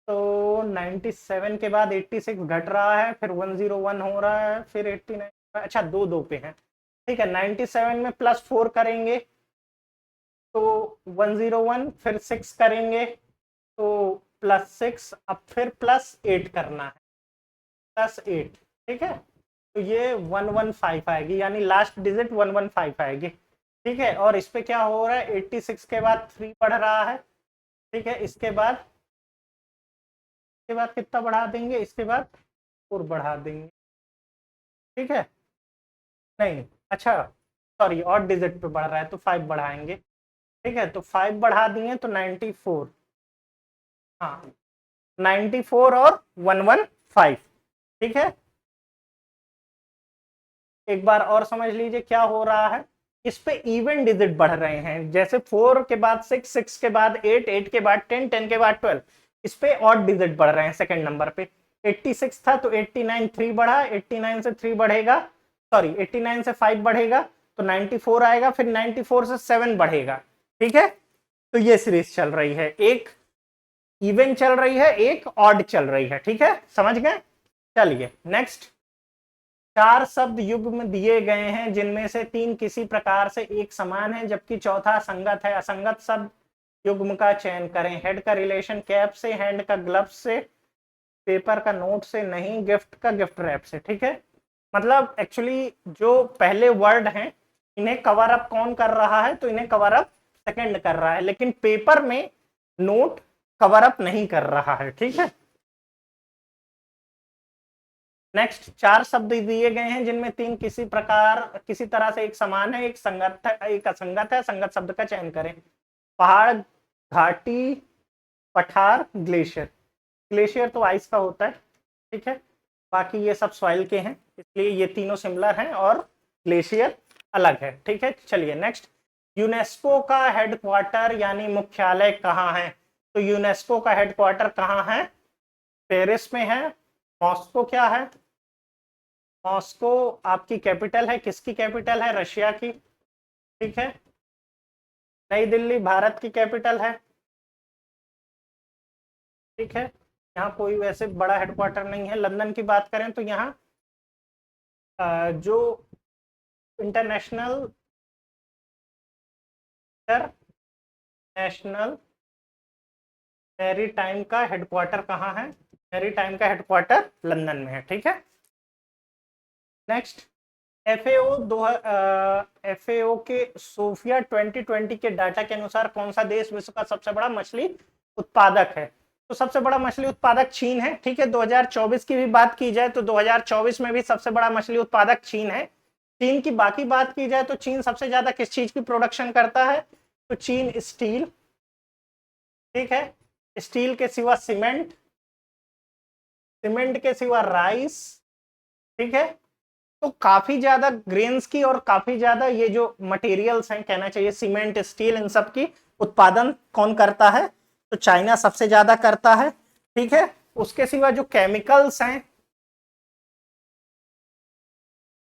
तो 97 के बाद 86 घट रहा है, फिर 101 हो रहा है, फिर 89, अच्छा दो दो पे है, ठीक है। 97 में +4 करेंगे तो 101, फिर 6 करेंगे तो +6, अब फिर +8 करना है, +8, ठीक है, तो ये 115 आएगी, यानी लास्ट डिजिट 115 आएगी, ठीक है। और इस पे क्या हो रहा है, 86 के बाद 3 बढ़ रहा है, ठीक है, इसके बाद कितना बढ़ा देंगे, इसके बाद 4 बढ़ा देंगे, ठीक है, नहीं अच्छा सॉरी और डिजिट पे बढ़ रहा है तो 5 बढ़ाएंगे, ठीक है, तो 5 बढ़ा दिए तो 94, हाँ 94 और 115, ठीक है। एक बार और समझ लीजिए क्या हो रहा है, इस पे इवन डिजिट बढ़ रहे हैं, जैसे 4 के बाद 6, 6 के बाद 8, 8 के बाद 10, 10 के बाद 12, इस पे ऑड डिजिट बढ़ रहे हैं सेकंड नंबर पे। 86 था तो 89 3 बढ़ा, 89 से 3 बढ़ेगा, सॉरी 89 से 5 बढ़ेगा तो 94 आएगा, फिर 94 से 7 बढ़ेगा, ठीक है। तो ये सीरीज चल रही है, एक इवन चल रही है, एक ऑड चल रही है, ठीक है, समझ गए? चलिए नेक्स्ट, चार शब्द युग्म दिए गए हैं जिनमें से तीन किसी प्रकार से एक समान है जबकि चौथा असंगत है, असंगत शब्द युग्म का चयन करें। हेड का रिलेशन कैप से, हैंड का ग्लव से, पेपर का नोट से नहीं, गिफ्ट का गिफ्ट रैप से, ठीक है। मतलब एक्चुअली जो पहले वर्ड हैं इन्हें कवर अप कौन कर रहा है, तो इन्हें कवर अप सेकंड कर रहा है, लेकिन पेपर में नोट कवर अप नहीं कर रहा है, ठीक है। नेक्स्ट, चार शब्द दिए गए हैं जिनमें तीन किसी प्रकार किसी तरह से एक समान है, एक संगत है, एक असंगत है, संगत शब्द का चयन करें। पहाड़, घाटी, पठार, ग्लेशियर। ग्लेशियर तो आइस का होता है, ठीक है, बाकी ये सब सॉइल के हैं, इसलिए ये तीनों सिमिलर हैं और ग्लेशियर अलग है, ठीक है। चलिए नेक्स्ट, यूनेस्को का हेडक्वार्टर यानी मुख्यालय कहाँ है, तो यूनेस्को का हेडक्वार्टर कहाँ है, पेरिस में है। मॉस्को क्या है, मॉस्को आपकी कैपिटल है, किसकी कैपिटल है, रशिया की, ठीक है। नई दिल्ली भारत की कैपिटल है, ठीक है, यहाँ कोई वैसे बड़ा हेडक्वार्टर नहीं है। लंदन की बात करें तो यहाँ जो इंटरनेशनल नेशनल मैरी टाइम का हेडक्वार्टर कहाँ है, मैरी टाइम का हेडक्वार्टर लंदन में है, ठीक है। नेक्स्ट, एफएओ के सोफिया 2020 के डाटा के अनुसार कौन सा देश विश्व का सबसे बड़ा मछली उत्पादक है, तो सबसे बड़ा मछली उत्पादक चीन है, ठीक है। 2024 की भी बात की जाए तो 2024 में भी सबसे बड़ा मछली उत्पादक चीन है। चीन की बाकी बात की जाए तो चीन सबसे ज्यादा किस चीज की प्रोडक्शन करता है, तो चीन स्टील, ठीक है, स्टील के सिवा सीमेंट, सीमेंट के सिवा राइस, ठीक है। तो काफी ज्यादा ग्रेन्स की और काफी ज्यादा ये जो मटेरियल्स हैं, कहना चाहिए सीमेंट, स्टील, इन सब की उत्पादन कौन करता है, तो चाइना सबसे ज्यादा करता है, ठीक है। उसके सिवा जो केमिकल्स हैं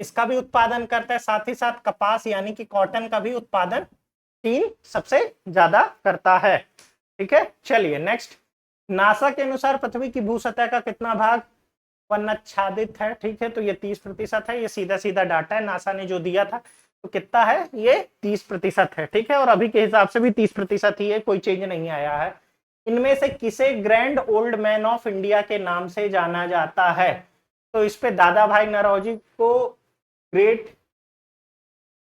इसका भी उत्पादन करता है, साथ ही साथ कपास यानी कि कॉटन का भी उत्पादन चीन सबसे ज्यादा करता है, ठीक है। चलिए नेक्स्ट, नासा के अनुसार पृथ्वी की भूसतह का कितना भाग वन आच्छादित है, ठीक है, तो ये 30% है, ये सीधा सीधा डाटा है नासा ने जो दिया था। तो कितना है ये 30% है, ठीक है, और अभी के हिसाब से भी 30% ही है, कोई चेंज नहीं आया है। इनमें से किसे grand old man of India के नाम से जाना जाता है? तो इस पे दादा भाई नौरोजी को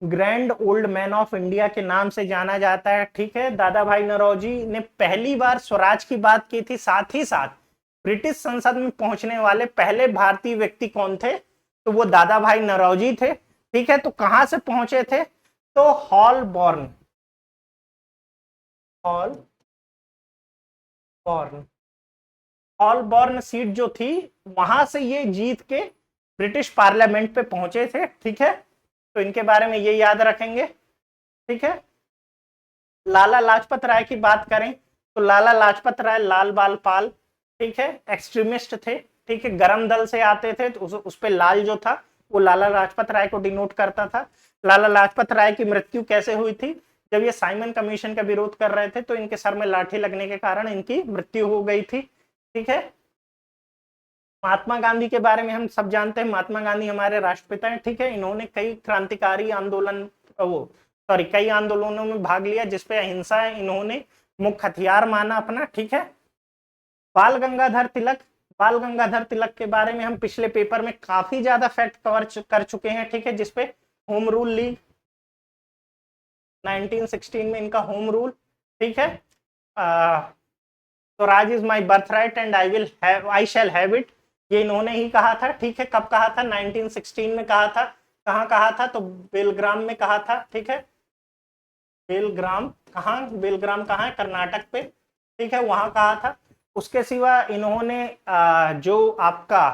grand old man of India के नाम से जाना जाता है, ठीक है। दादा भाई नौरोजी ने पहली बार स्वराज की बात की थी, साथ ही साथ ब्रिटिश संसद में पहुंचने वाले पहले भारतीय व्यक्ति कौन थे? तो वो दादा भाई नौरोजी थे, ठीक है। तो कहां से पहुंचे थे? तो हॉलबॉर्न, हॉलबॉर्न, हॉलबॉर्न सीट जो थी, वहां से ये जीत के ब्रिटिश पार्लियामेंट पे पहुंचे थे, ठीक है। तो इनके बारे में ये याद रखेंगे, ठीक है। लाला लाजपत राय की बात करें तो लाला लाजपत राय लाल बाल पाल, ठीक है, एक्सट्रीमिस्ट थे, ठीक है, गरम दल से आते थे, तो उस पे लाल जो था वो लाला लाजपत राय को डिनोट करता था। लाला लाजपत राय की मृत्यु कैसे हुई थी? जब ये साइमन कमीशन का विरोध कर रहे थे तो इनके सर में लाठी लगने के कारण इनकी मृत्यु हो गई थी, ठीक है। महात्मा गांधी के बारे में हम सब जानते हैं, महात्मा गांधी हमारे राष्ट्रपिता हैं, ठीक है। इन्होंने कई क्रांतिकारी आंदोलन कई आंदोलनों में भाग लिया जिसपे अहिंसा इन्होंने मुख्य हथियार माना अपना, ठीक है। बाल गंगाधर तिलक, बाल गंगाधर तिलक के बारे में हम पिछले पेपर में काफी ज्यादा फैक्ट कवर कर चुके हैं, ठीक है, जिसपे होम रूल लीग 1916 में इनका होम रूल, ठीक है। Swaraj is my birth right and I shall have it, ये इन्होंने ही कहा था, ठीक है। कब कहा था? 1916 में कहा था। कहाँ कहा था? तो बेलग्राम में कहा था, ठीक है। बेलग्राम बेलग्राम कहाँ है? कर्नाटक पे, ठीक है, वहां कहा था। उसके सिवा इन्होंने जो आपका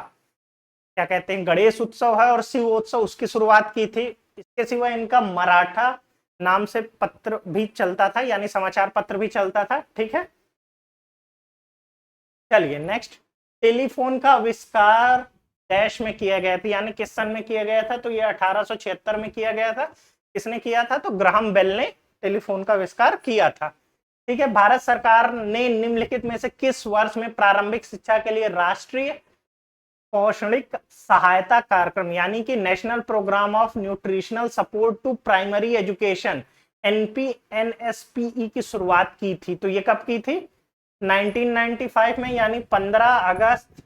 क्या कहते हैं गणेश उत्सव है और शिव उत्सव, उसकी शुरुआत की थी। इसके सिवा इनका मराठा नाम से पत्र भी चलता था, यानी समाचार पत्र भी चलता था, ठीक है। चलिए नेक्स्ट, टेलीफोन का आविष्कार डैश में किया गया था, यानी किस सन में किया गया था? तो ये 1876 में किया गया था। किसने किया था? तो ग्राहम बेल ने टेलीफोन का आविष्कार किया था, ठीक है। भारत सरकार ने निम्नलिखित में से किस वर्ष में प्रारंभिक शिक्षा के लिए राष्ट्रीय पौष्टिक सहायता कार्यक्रम, यानी कि national programme of nutritional support to primary education, NPNSPE की शुरुआत की थी? तो ये कब की थी? 1995 में, यानी 15 अगस्त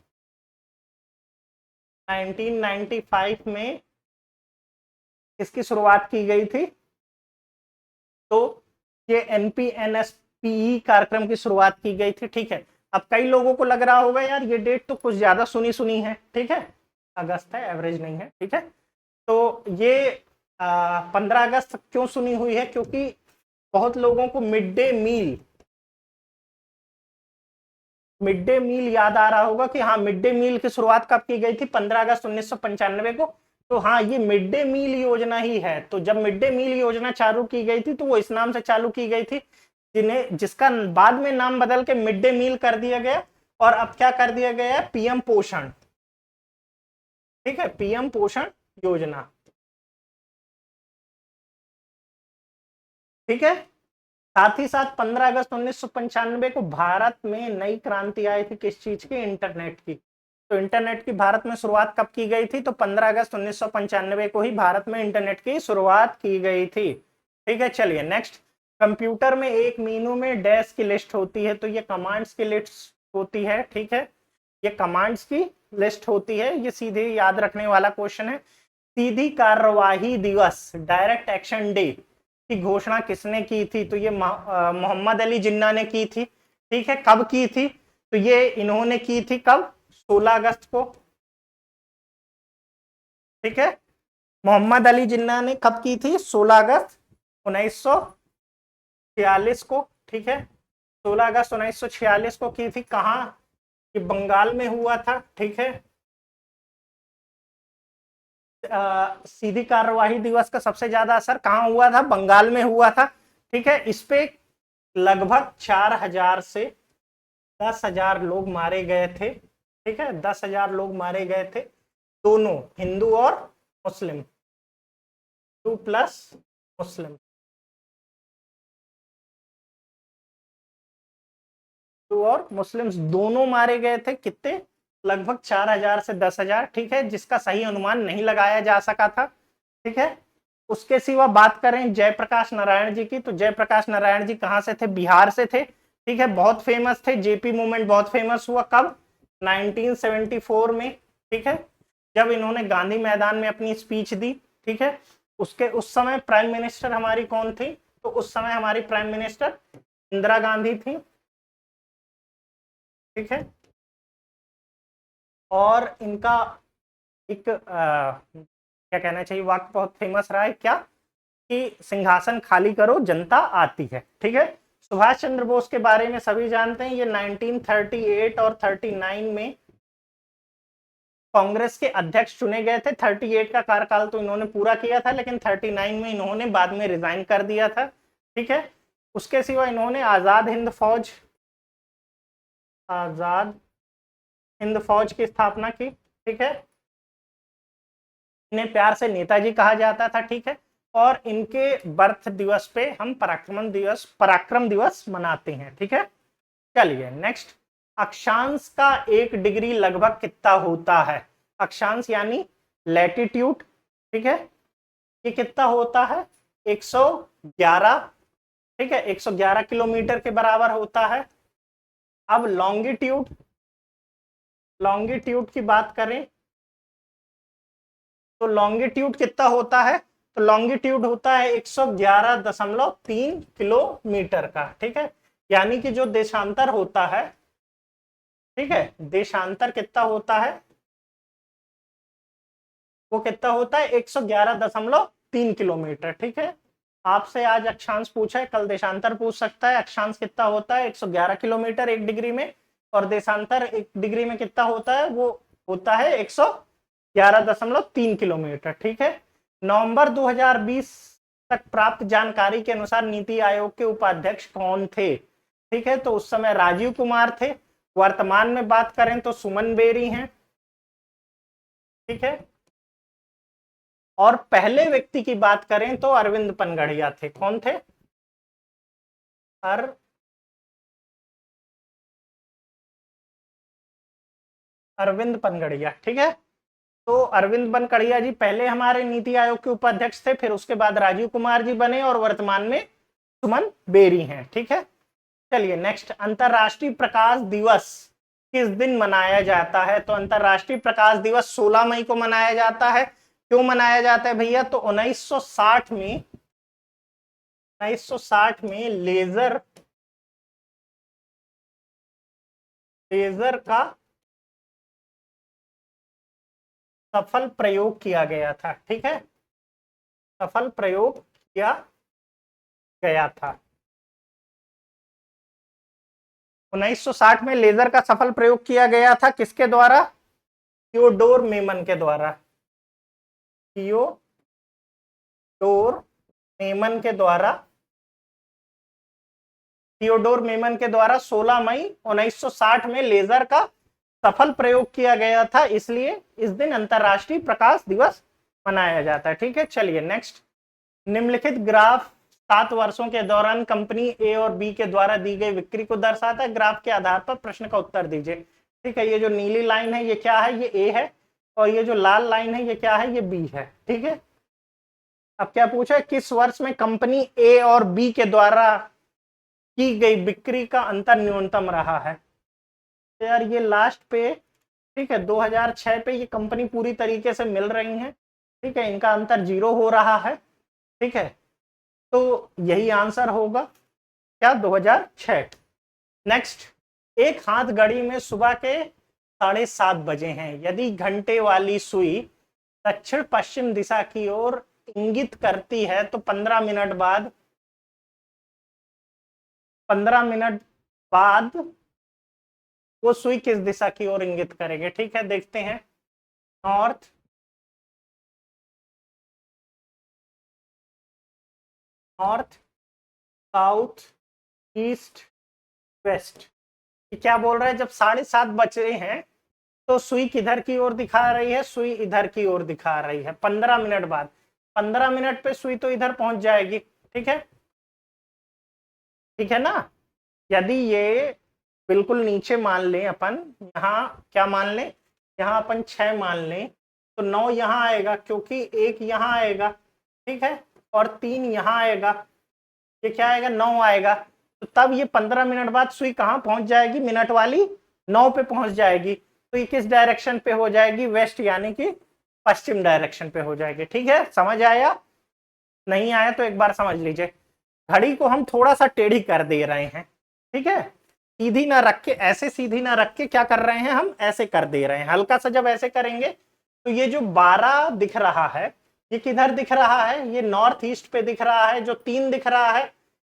1995 में इसकी शुरुआत की गई थी। तो ये NPNSPE कार्यक्रम की शुरुआत की गई थी, ठीक है। अब कई लोगों को लग रहा होगा यार ये डेट तो कुछ ज्यादा सुनी सुनी है, ठीक है, अगस्त है, एवरेज नहीं है, ठीक है। तो ये 15 अगस्त क्यों सुनी हुई है? क्योंकि बहुत लोगों को मिड डे मील याद आ रहा होगा कि हाँ, मिड डे मील की शुरुआत कब की गई थी? 15 अगस्त 1995 को। तो हाँ, ये मिड डे मील योजना ही है। तो जब मिड डे मील योजना चालू की गई थी तो वो इस नाम से चालू की गई थी, जिसका बाद में नाम बदल के मिड डे मील कर दिया गया, और अब क्या कर दिया गया है? पीएम पोषण, ठीक है, पीएम पोषण योजना, ठीक है। साथ ही साथ 15 अगस्त 1995 को भारत में नई क्रांति आई थी, किस चीज की? इंटरनेट की। तो इंटरनेट की भारत में शुरुआत कब की गई थी? तो 15 अगस्त 1995 को ही भारत में इंटरनेट की शुरुआत की गई थी, ठीक है। चलिए नेक्स्ट, कंप्यूटर में एक मेनू में डैश की लिस्ट होती है, तो ये कमांड्स की लिस्ट होती है, ठीक है, ये कमांड्स की लिस्ट होती है। ये सीधे याद रखने वाला क्वेश्चन है। सीधी कार्यवाही दिवस, डायरेक्ट एक्शन डे की घोषणा किसने की थी? तो ये मोहम्मद अली जिन्ना ने की थी, ठीक है। कब की थी? तो ये इन्होंने की थी कब? 16 अगस्त को, ठीक है। मोहम्मद अली जिन्ना ने कब की थी? 16 अगस्त 1946 को, ठीक है, 16 अगस्त 1946 को की थी। कहाँ? कि बंगाल में हुआ था, ठीक है। सीधी कार्यवाही दिवस का सबसे ज्यादा असर कहाँ हुआ था? बंगाल में हुआ था, ठीक है। इस पे लगभग 4000 से 10,000 लोग मारे गए थे, ठीक है, 10,000 लोग मारे गए थे, दोनों हिंदू और मुस्लिम, 2+ मुस्लिम, हिंदू और मुस्लिम्स दोनों मारे गए थे। कितने? लगभग 4000 से 10,000, ठीक है, जिसका सही अनुमान नहीं लगाया जा सका था, ठीक है। उसके सिवा बात करें जयप्रकाश नारायण जी की, तो जयप्रकाश नारायण जी कहाँ से थे? बिहार से थे, ठीक है, बहुत फेमस थे। जेपी मूवमेंट बहुत फेमस हुआ कब? 1974 में, ठीक है, जब इन्होंने गांधी मैदान में अपनी स्पीच दी, ठीक है। उस समय प्राइम मिनिस्टर हमारी कौन थी? तो उस समय हमारी प्राइम मिनिस्टर इंदिरा गांधी थी, ठीक है। और इनका एक क्या कहना चाहिए, वाक्य बहुत फेमस रहा है, क्या कि सिंहासन खाली करो जनता आती है, ठीक है। सुभाष चंद्र बोस के बारे में सभी जानते हैं, ये 1938 और 39 में कांग्रेस के अध्यक्ष चुने गए थे। 38 का कार्यकाल तो इन्होंने पूरा किया था, लेकिन 39 में इन्होंने बाद में रिजाइन कर दिया था, ठीक है। उसके सिवा इन्होंने आजाद हिंद फौज की स्थापना की, ठीक है। इन्हें प्यार से नेताजी कहा जाता था, ठीक है। और इनके बर्थ दिवस पे हम पराक्रम दिवस मनाते हैं, ठीक है। चलिए नेक्स्ट, अक्षांश का 1 डिग्री लगभग कितना होता है? अक्षांश यानी लैटिट्यूड, ठीक है, ये कितना होता है? 111, ठीक है, 111 किलोमीटर के बराबर होता है। अब लॉन्गिट्यूड की बात करें तो लॉन्गिट्यूड कितना होता है? तो लॉन्गिट्यूड होता है 111.3 किलोमीटर का, ठीक है। यानी कि जो देशांतर होता है, ठीक है, देशांतर कितना होता है? वो कितना होता है? 111.3 किलोमीटर, ठीक है। आपसे आज अक्षांश पूछा है, कल देशांतर पूछ सकता है। अक्षांश कितना होता है? 111 किलोमीटर 1 डिग्री में, और देशांतर 1 डिग्री में कितना होता है? वो होता है 111.3 किलोमीटर, ठीक है। नवंबर 2020 तक प्राप्त जानकारी के अनुसार नीति आयोग के उपाध्यक्ष कौन थे? ठीक है, तो उस समय राजीव कुमार थे। वर्तमान में बात करें तो सुमन बेरी हैं, ठीक है। और पहले व्यक्ति की बात करें तो अरविंद पनगड़िया थे। कौन थे? अरविंद पनगड़िया, ठीक है। तो अरविंद पनगड़िया जी पहले हमारे नीति आयोग के उपाध्यक्ष थे, फिर उसके बाद राजीव कुमार जी बने, और वर्तमान में सुमन बेरी हैं, ठीक है। चलिए नेक्स्ट, अंतरराष्ट्रीय प्रकाश दिवस किस दिन मनाया जाता है? तो अंतरराष्ट्रीय प्रकाश दिवस 16 मई को मनाया जाता है। क्यों मनाया जाता है भैया? तो 1960 में लेजर का सफल प्रयोग किया गया था, ठीक है, सफल प्रयोग किया गया था। 1960 में लेजर का सफल प्रयोग किया गया था, किसके द्वारा? थियोडोर मेमन के द्वारा। थियोडोर मेमन के द्वारा 16 मई 1960 में लेजर का सफल प्रयोग किया गया था, इसलिए इस दिन अंतरराष्ट्रीय प्रकाश दिवस मनाया जाता है, ठीक है। चलिए नेक्स्ट, निम्नलिखित ग्राफ 7 वर्षों के दौरान कंपनी ए और बी के द्वारा दी गई बिक्री को दर्शाता है। ग्राफ के आधार पर प्रश्न का उत्तर दीजिए, ठीक है। ये जो नीली लाइन है ये क्या है? ये ए है, और ये जो लाल लाइन है ये क्या है? ये बी है, ठीक है। अब क्या पूछा है? किस वर्ष में कंपनी ए और बी के द्वारा की गई बिक्री का अंतर न्यूनतम रहा है? तो यार ये लास्ट पे, ठीक है, 2006 पे ये कंपनी पूरी तरीके से मिल रही है, ठीक है, इनका अंतर 0 हो रहा है, ठीक है। तो यही आंसर होगा, क्या? 2006। नेक्स्ट, एक हाथ घड़ी में सुबह के 7:30 बजे हैं। यदि घंटे वाली सुई दक्षिण पश्चिम दिशा की ओर इंगित करती है तो 15 मिनट बाद वो सुई किस दिशा की ओर इंगित करेगी? ठीक है, देखते हैं। North, south, east, west. क्या बोल रहा है? जब 7:30 बजे हैं तो सुई किधर की ओर दिखा रही है? सुई इधर की ओर दिखा रही है। 15 मिनट बाद, 15 मिनट पे सुई तो इधर पहुंच जाएगी, ठीक है, ठीक है ना। यदि ये बिल्कुल नीचे मान लें अपन, यहाँ क्या मान लें, यहाँ अपन 6 मान लें, तो 9 यहाँ आएगा क्योंकि 1 यहाँ आएगा, ठीक है, और 3 यहाँ आएगा, ये क्या आएगा, 9 आएगा। तो तब ये 15 मिनट बाद सुई कहाँ पहुंच जाएगी, मिनट वाली 9 पे पहुंच जाएगी। तो ये किस डायरेक्शन पे हो जाएगी, वेस्ट, यानी कि पश्चिम डायरेक्शन पे हो जाएगी। ठीक है, समझ आया, नहीं आया तो एक बार समझ लीजिए। घड़ी को हम थोड़ा सा टेढ़ी कर दे रहे हैं, ठीक है, सीधी ना रख के, ऐसे सीधी ना रख के क्या कर रहे हैं, हम ऐसे कर दे रहे हैं। हल्का सा जब ऐसे करेंगे तो ये जो 12 दिख रहा है ये किधर दिख रहा है, ये नॉर्थ ईस्ट पे दिख रहा है। जो 3 दिख रहा है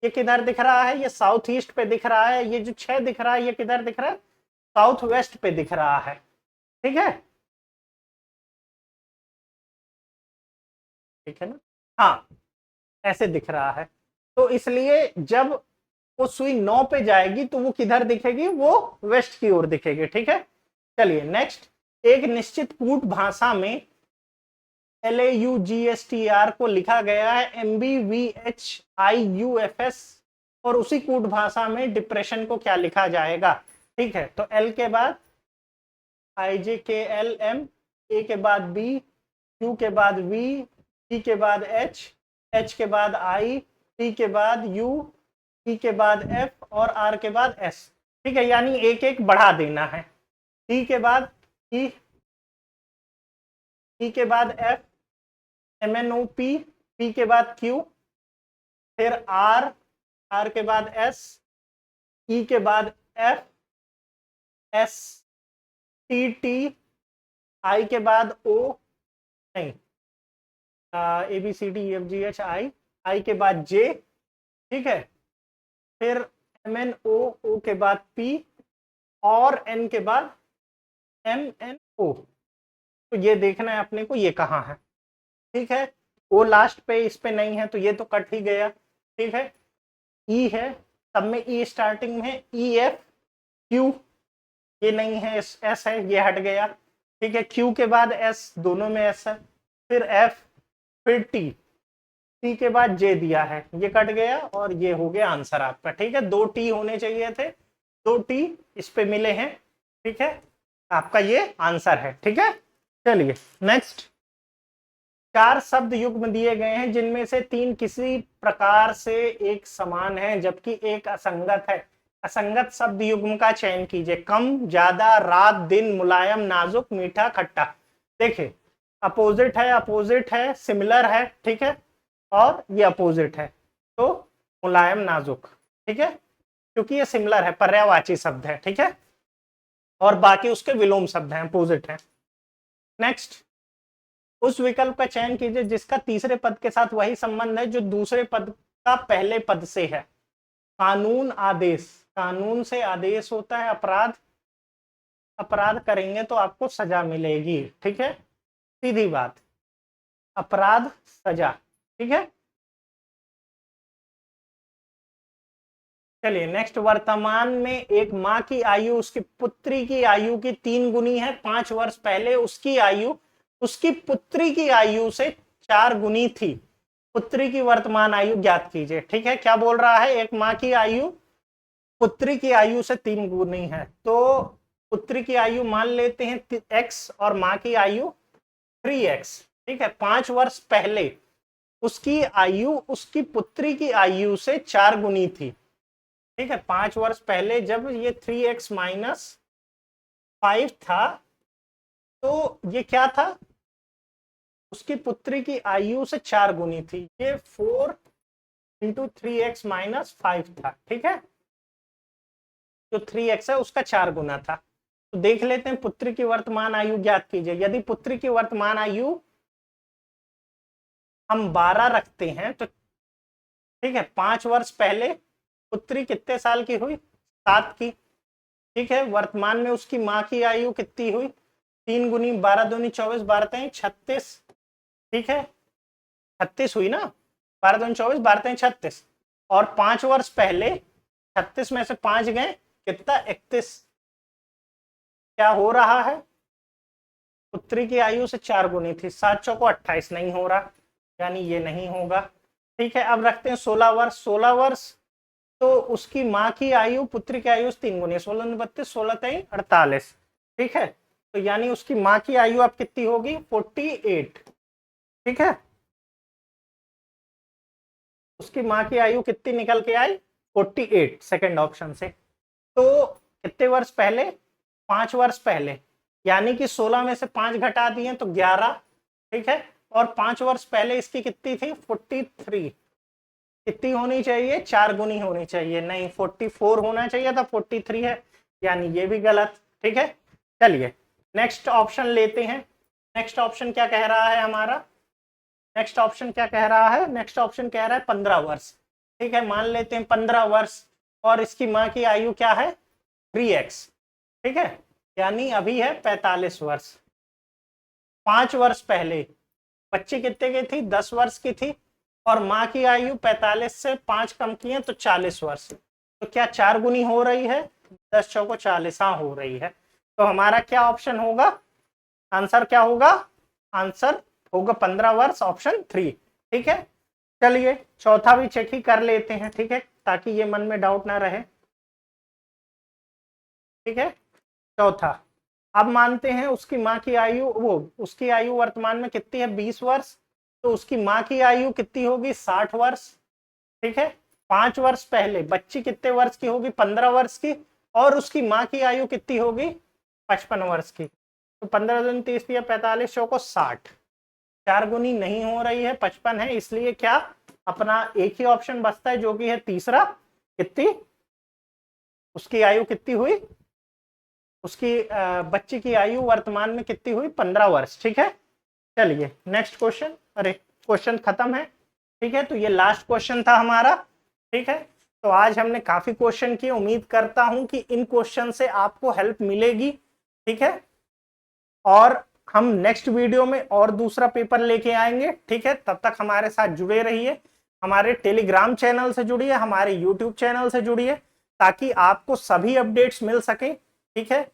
ये किधर दिख रहा है, ये साउथ ईस्ट पे दिख रहा है। ये जो 6 दिख रहा है ये किधर दिख रहा है, साउथ वेस्ट पे दिख रहा है। ठीक है, ठीक है ना, हाँ ऐसे दिख रहा है। तो इसलिए जब वो सुई 9 पे जाएगी तो वो किधर दिखेगी, वो वेस्ट की ओर दिखेगी। ठीक है, चलिए नेक्स्ट। एक निश्चित कूट भाषा में LAUGSTR को लिखा गया है MBVHIUFS, और उसी कूट भाषा में डिप्रेशन को क्या लिखा जाएगा। ठीक है, तो L के बाद IJKLM, A के बाद B, Q के बाद V, T के बाद H, H के बाद I, T के बाद U, T के बाद F और R के बाद S। ठीक है, यानी एक एक बढ़ा देना है। T के बाद E, T के बाद F, MNOP, P के बाद Q, फिर R, R के बाद S, E के बाद F, S T T, I के बाद O, नहीं ABCDEFGHI, I के बाद J, ठीक है, फिर MNO, O के बाद P और N के बाद MNO। तो ये देखना है अपने को ये कहाँ है। ठीक है, O लास्ट पे, इस पे नहीं है तो ये तो कट ही गया। ठीक है, E है, सब में E स्टार्टिंग में है, EF Q, ये नहीं है, S है, ये हट गया। ठीक है, Q के बाद S, दोनों में S है, फिर F, फिर T, T के बाद J दिया है, ये कट गया और ये हो गया आंसर आपका। ठीक है, 2 T होने चाहिए थे, 2 T इस पे मिले हैं। ठीक है, आपका ये आंसर है। ठीक है, चलिए नेक्स्ट। 4 शब्द युग्म दिए गए हैं जिनमें से 3 किसी प्रकार से एक समान है जबकि एक असंगत है। असंगत शब्द युग्म का चयन कीजिए। कम, ज्यादा, रात, दिन, मुलायम, नाजुक, मीठा, खट्टा। देखिए, अपोजिट है, अपोजिट है, सिमिलर है, ठीक है, और ये अपोजिट है, तो मुलायम, नाजुक। ठीक है, क्योंकि ये सिमिलर है, पर्यायवाची शब्द है। ठीक है, और बाकी उसके विलोम शब्द हैं, अपोजिट है। नेक्स्ट, उस विकल्प का चयन कीजिए जिसका तीसरे पद के साथ वही संबंध है जो दूसरे पद का पहले पद से है। कानून, आदेश। कानून से आदेश होता है अपराध, अपराध करेंगे तो आपको सजा मिलेगी। ठीक है, सीधी बात, अपराध, सजा। ठीक है, चलिए नेक्स्ट। वर्तमान में एक माँ की आयु उसकी पुत्री की आयु की 3 गुनी है। 5 वर्ष पहले उसकी आयु उसकी पुत्री की आयु से 4 गुनी थी। पुत्री की वर्तमान आयु ज्ञात कीजिए। ठीक है, क्या बोल रहा है, एक माँ की आयु पुत्री की आयु से 3 गुनी है, तो पुत्री की आयु मान लेते हैं x और माँ की आयु 3x। ठीक है, 5 वर्ष पहले उसकी आयु उसकी पुत्री की आयु से 4 गुनी थी। ठीक है, 5 वर्ष पहले जब ये 3x माइनस 5 था तो ये क्या था, उसकी पुत्री की आयु से 4 गुनी थी। ये 4 इंटू 3x माइनस 5 था। ठीक है, जो 3x है उसका 4 गुना था। तो देख लेते हैं, पुत्री की वर्तमान आयु ज्ञात कीजिए। यदि पुत्री की वर्तमान आयु हम 12 रखते हैं तो ठीक है, 5 वर्ष पहले पुत्री कितने साल की हुई, 7 की। ठीक है, वर्तमान में उसकी माँ की आयु कितनी हुई, 3 गुनी, 12 दूनी 24, 12 36। ठीक है, 36 हुई ना, 12 दूनी 24, 12 36। और 5 वर्ष पहले 36 में से 5 गए, कितना, 31। क्या हो रहा है, पुत्री की आयु से 4 गुनी थी, 7 चौको 28, नहीं हो रहा, यानी ये नहीं होगा। ठीक है, अब रखते हैं 16 वर्ष। 16 वर्ष तो उसकी माँ की आयु पुत्र की आयु 3 गुनी, 16 32, 16 3 48। ठीक है, तो यानी उसकी माँ की आयु अब कितनी होगी 48। ठीक है, उसकी माँ की आयु कितनी निकल के आई 48 सेकंड ऑप्शन से। तो कितने वर्ष पहले 5 वर्ष पहले, यानी कि 16 में से 5 घटा दिए तो 11। ठीक है, और 5 वर्ष पहले इसकी कितनी थी 43। कितनी होनी चाहिए 4 गुनी होनी चाहिए, नहीं 44 होना चाहिए था, 43 है, यानी ये भी गलत। ठीक है, चलिए नेक्स्ट ऑप्शन लेते हैं। नेक्स्ट ऑप्शन क्या कह रहा है हमारा, नेक्स्ट ऑप्शन क्या कह रहा है, नेक्स्ट ऑप्शन कह रहा है 15 वर्ष। ठीक है, मान लेते हैं 15 वर्ष, और इसकी माँ की आयु क्या है 3x। ठीक है, यानी अभी है 45 वर्ष। 5 वर्ष पहले बच्ची कितने की थी 10 वर्ष की थी, और माँ की आयु 45 से 5 कम किए तो 40 वर्ष। तो क्या 4 गुनी हो रही है, 10 चौको 40, हाँ हो रही है। तो हमारा क्या ऑप्शन होगा, आंसर क्या होगा, आंसर होगा 15 वर्ष, ऑप्शन 3। ठीक है, चलिए चौथा भी चेक ही कर लेते हैं। ठीक है, ताकि ये मन में डाउट ना रहे। ठीक है, चौथा, अब मानते हैं उसकी माँ की आयु, वो उसकी आयु वर्तमान में कितनी है 20 वर्ष, तो उसकी माँ की आयु कितनी होगी 60 वर्ष। ठीक है, 5 वर्ष पहले बच्ची कितने वर्ष की होगी 15 वर्ष की, और उसकी माँ की आयु कितनी होगी 55 वर्ष की। तो 15 दूनी 30 या 45 चौको 60, 4 गुनी नहीं हो रही है 55 है, इसलिए क्या अपना एक ही ऑप्शन बचता है जो कि है तीसरा। कितनी उसकी आयु कितनी हुई, उसकी बच्ची की आयु वर्तमान में कितनी हुई 15 वर्ष। ठीक है, चलिए नेक्स्ट क्वेश्चन, अरे क्वेश्चन खत्म है। ठीक है, तो ये लास्ट क्वेश्चन था हमारा। ठीक है, तो आज हमने काफी क्वेश्चन किए, उम्मीद करता हूं कि इन क्वेश्चन से आपको हेल्प मिलेगी। ठीक है, और हम नेक्स्ट वीडियो में और दूसरा पेपर लेके आएंगे। ठीक है, तब तक हमारे साथ जुड़े रहिए, हमारे टेलीग्राम चैनल से जुड़िए, हमारे यूट्यूब चैनल से जुड़िए, ताकि आपको सभी अपडेट्स मिल सके। ठीक है,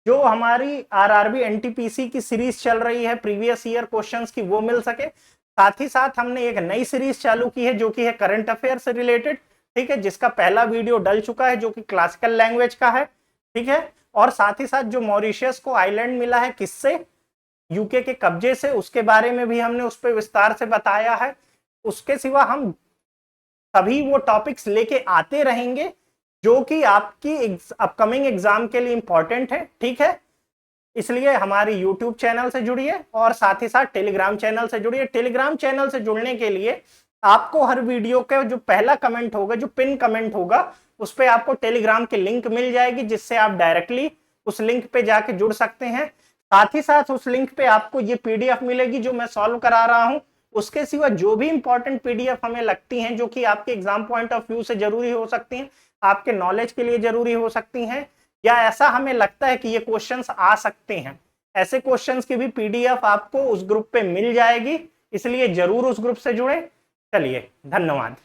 जो हमारी आरआरबी एनटीपीसी की सीरीज चल रही है प्रीवियस ईयर क्वेश्चंस की, वो मिल सके। साथ ही साथ हमने एक नई सीरीज चालू की है जो कि है करंट अफेयर से रिलेटेड। ठीक है, जिसका पहला वीडियो डल चुका है जो कि क्लासिकल लैंग्वेज का है। ठीक है, और साथ ही साथ जो मॉरिशस को आइलैंड मिला है किससे, यूके के कब्जे से, उसके बारे में भी हमने उस पर विस्तार से बताया है। उसके सिवा हम सभी वो टॉपिक्स लेके आते रहेंगे जो कि आपकी अपकमिंग एग्जाम के लिए इंपॉर्टेंट है। ठीक है, इसलिए हमारी यूट्यूब चैनल से जुड़िए और साथ ही साथ टेलीग्राम चैनल से जुड़िए। टेलीग्राम चैनल से जुड़ने के लिए आपको हर वीडियो का जो पहला कमेंट होगा, जो पिन कमेंट होगा, उस पर आपको टेलीग्राम की लिंक मिल जाएगी, जिससे आप डायरेक्टली उस लिंक पे जाके जुड़ सकते हैं। साथ ही साथ उस लिंक पे आपको ये पीडीएफ मिलेगी जो मैं सॉल्व करा रहा हूं। उसके सिवा जो भी इंपॉर्टेंट पीडीएफ हमें लगती हैं, जो कि आपके एग्जाम पॉइंट ऑफ व्यू से जरूरी हो सकती हैं, आपके नॉलेज के लिए जरूरी हो सकती हैं, या ऐसा हमें लगता है कि ये क्वेश्चंस आ सकते हैं, ऐसे क्वेश्चंस की भी पीडीएफ आपको उस ग्रुप पे मिल जाएगी। इसलिए जरूर उस ग्रुप से जुड़े। चलिए, धन्यवाद।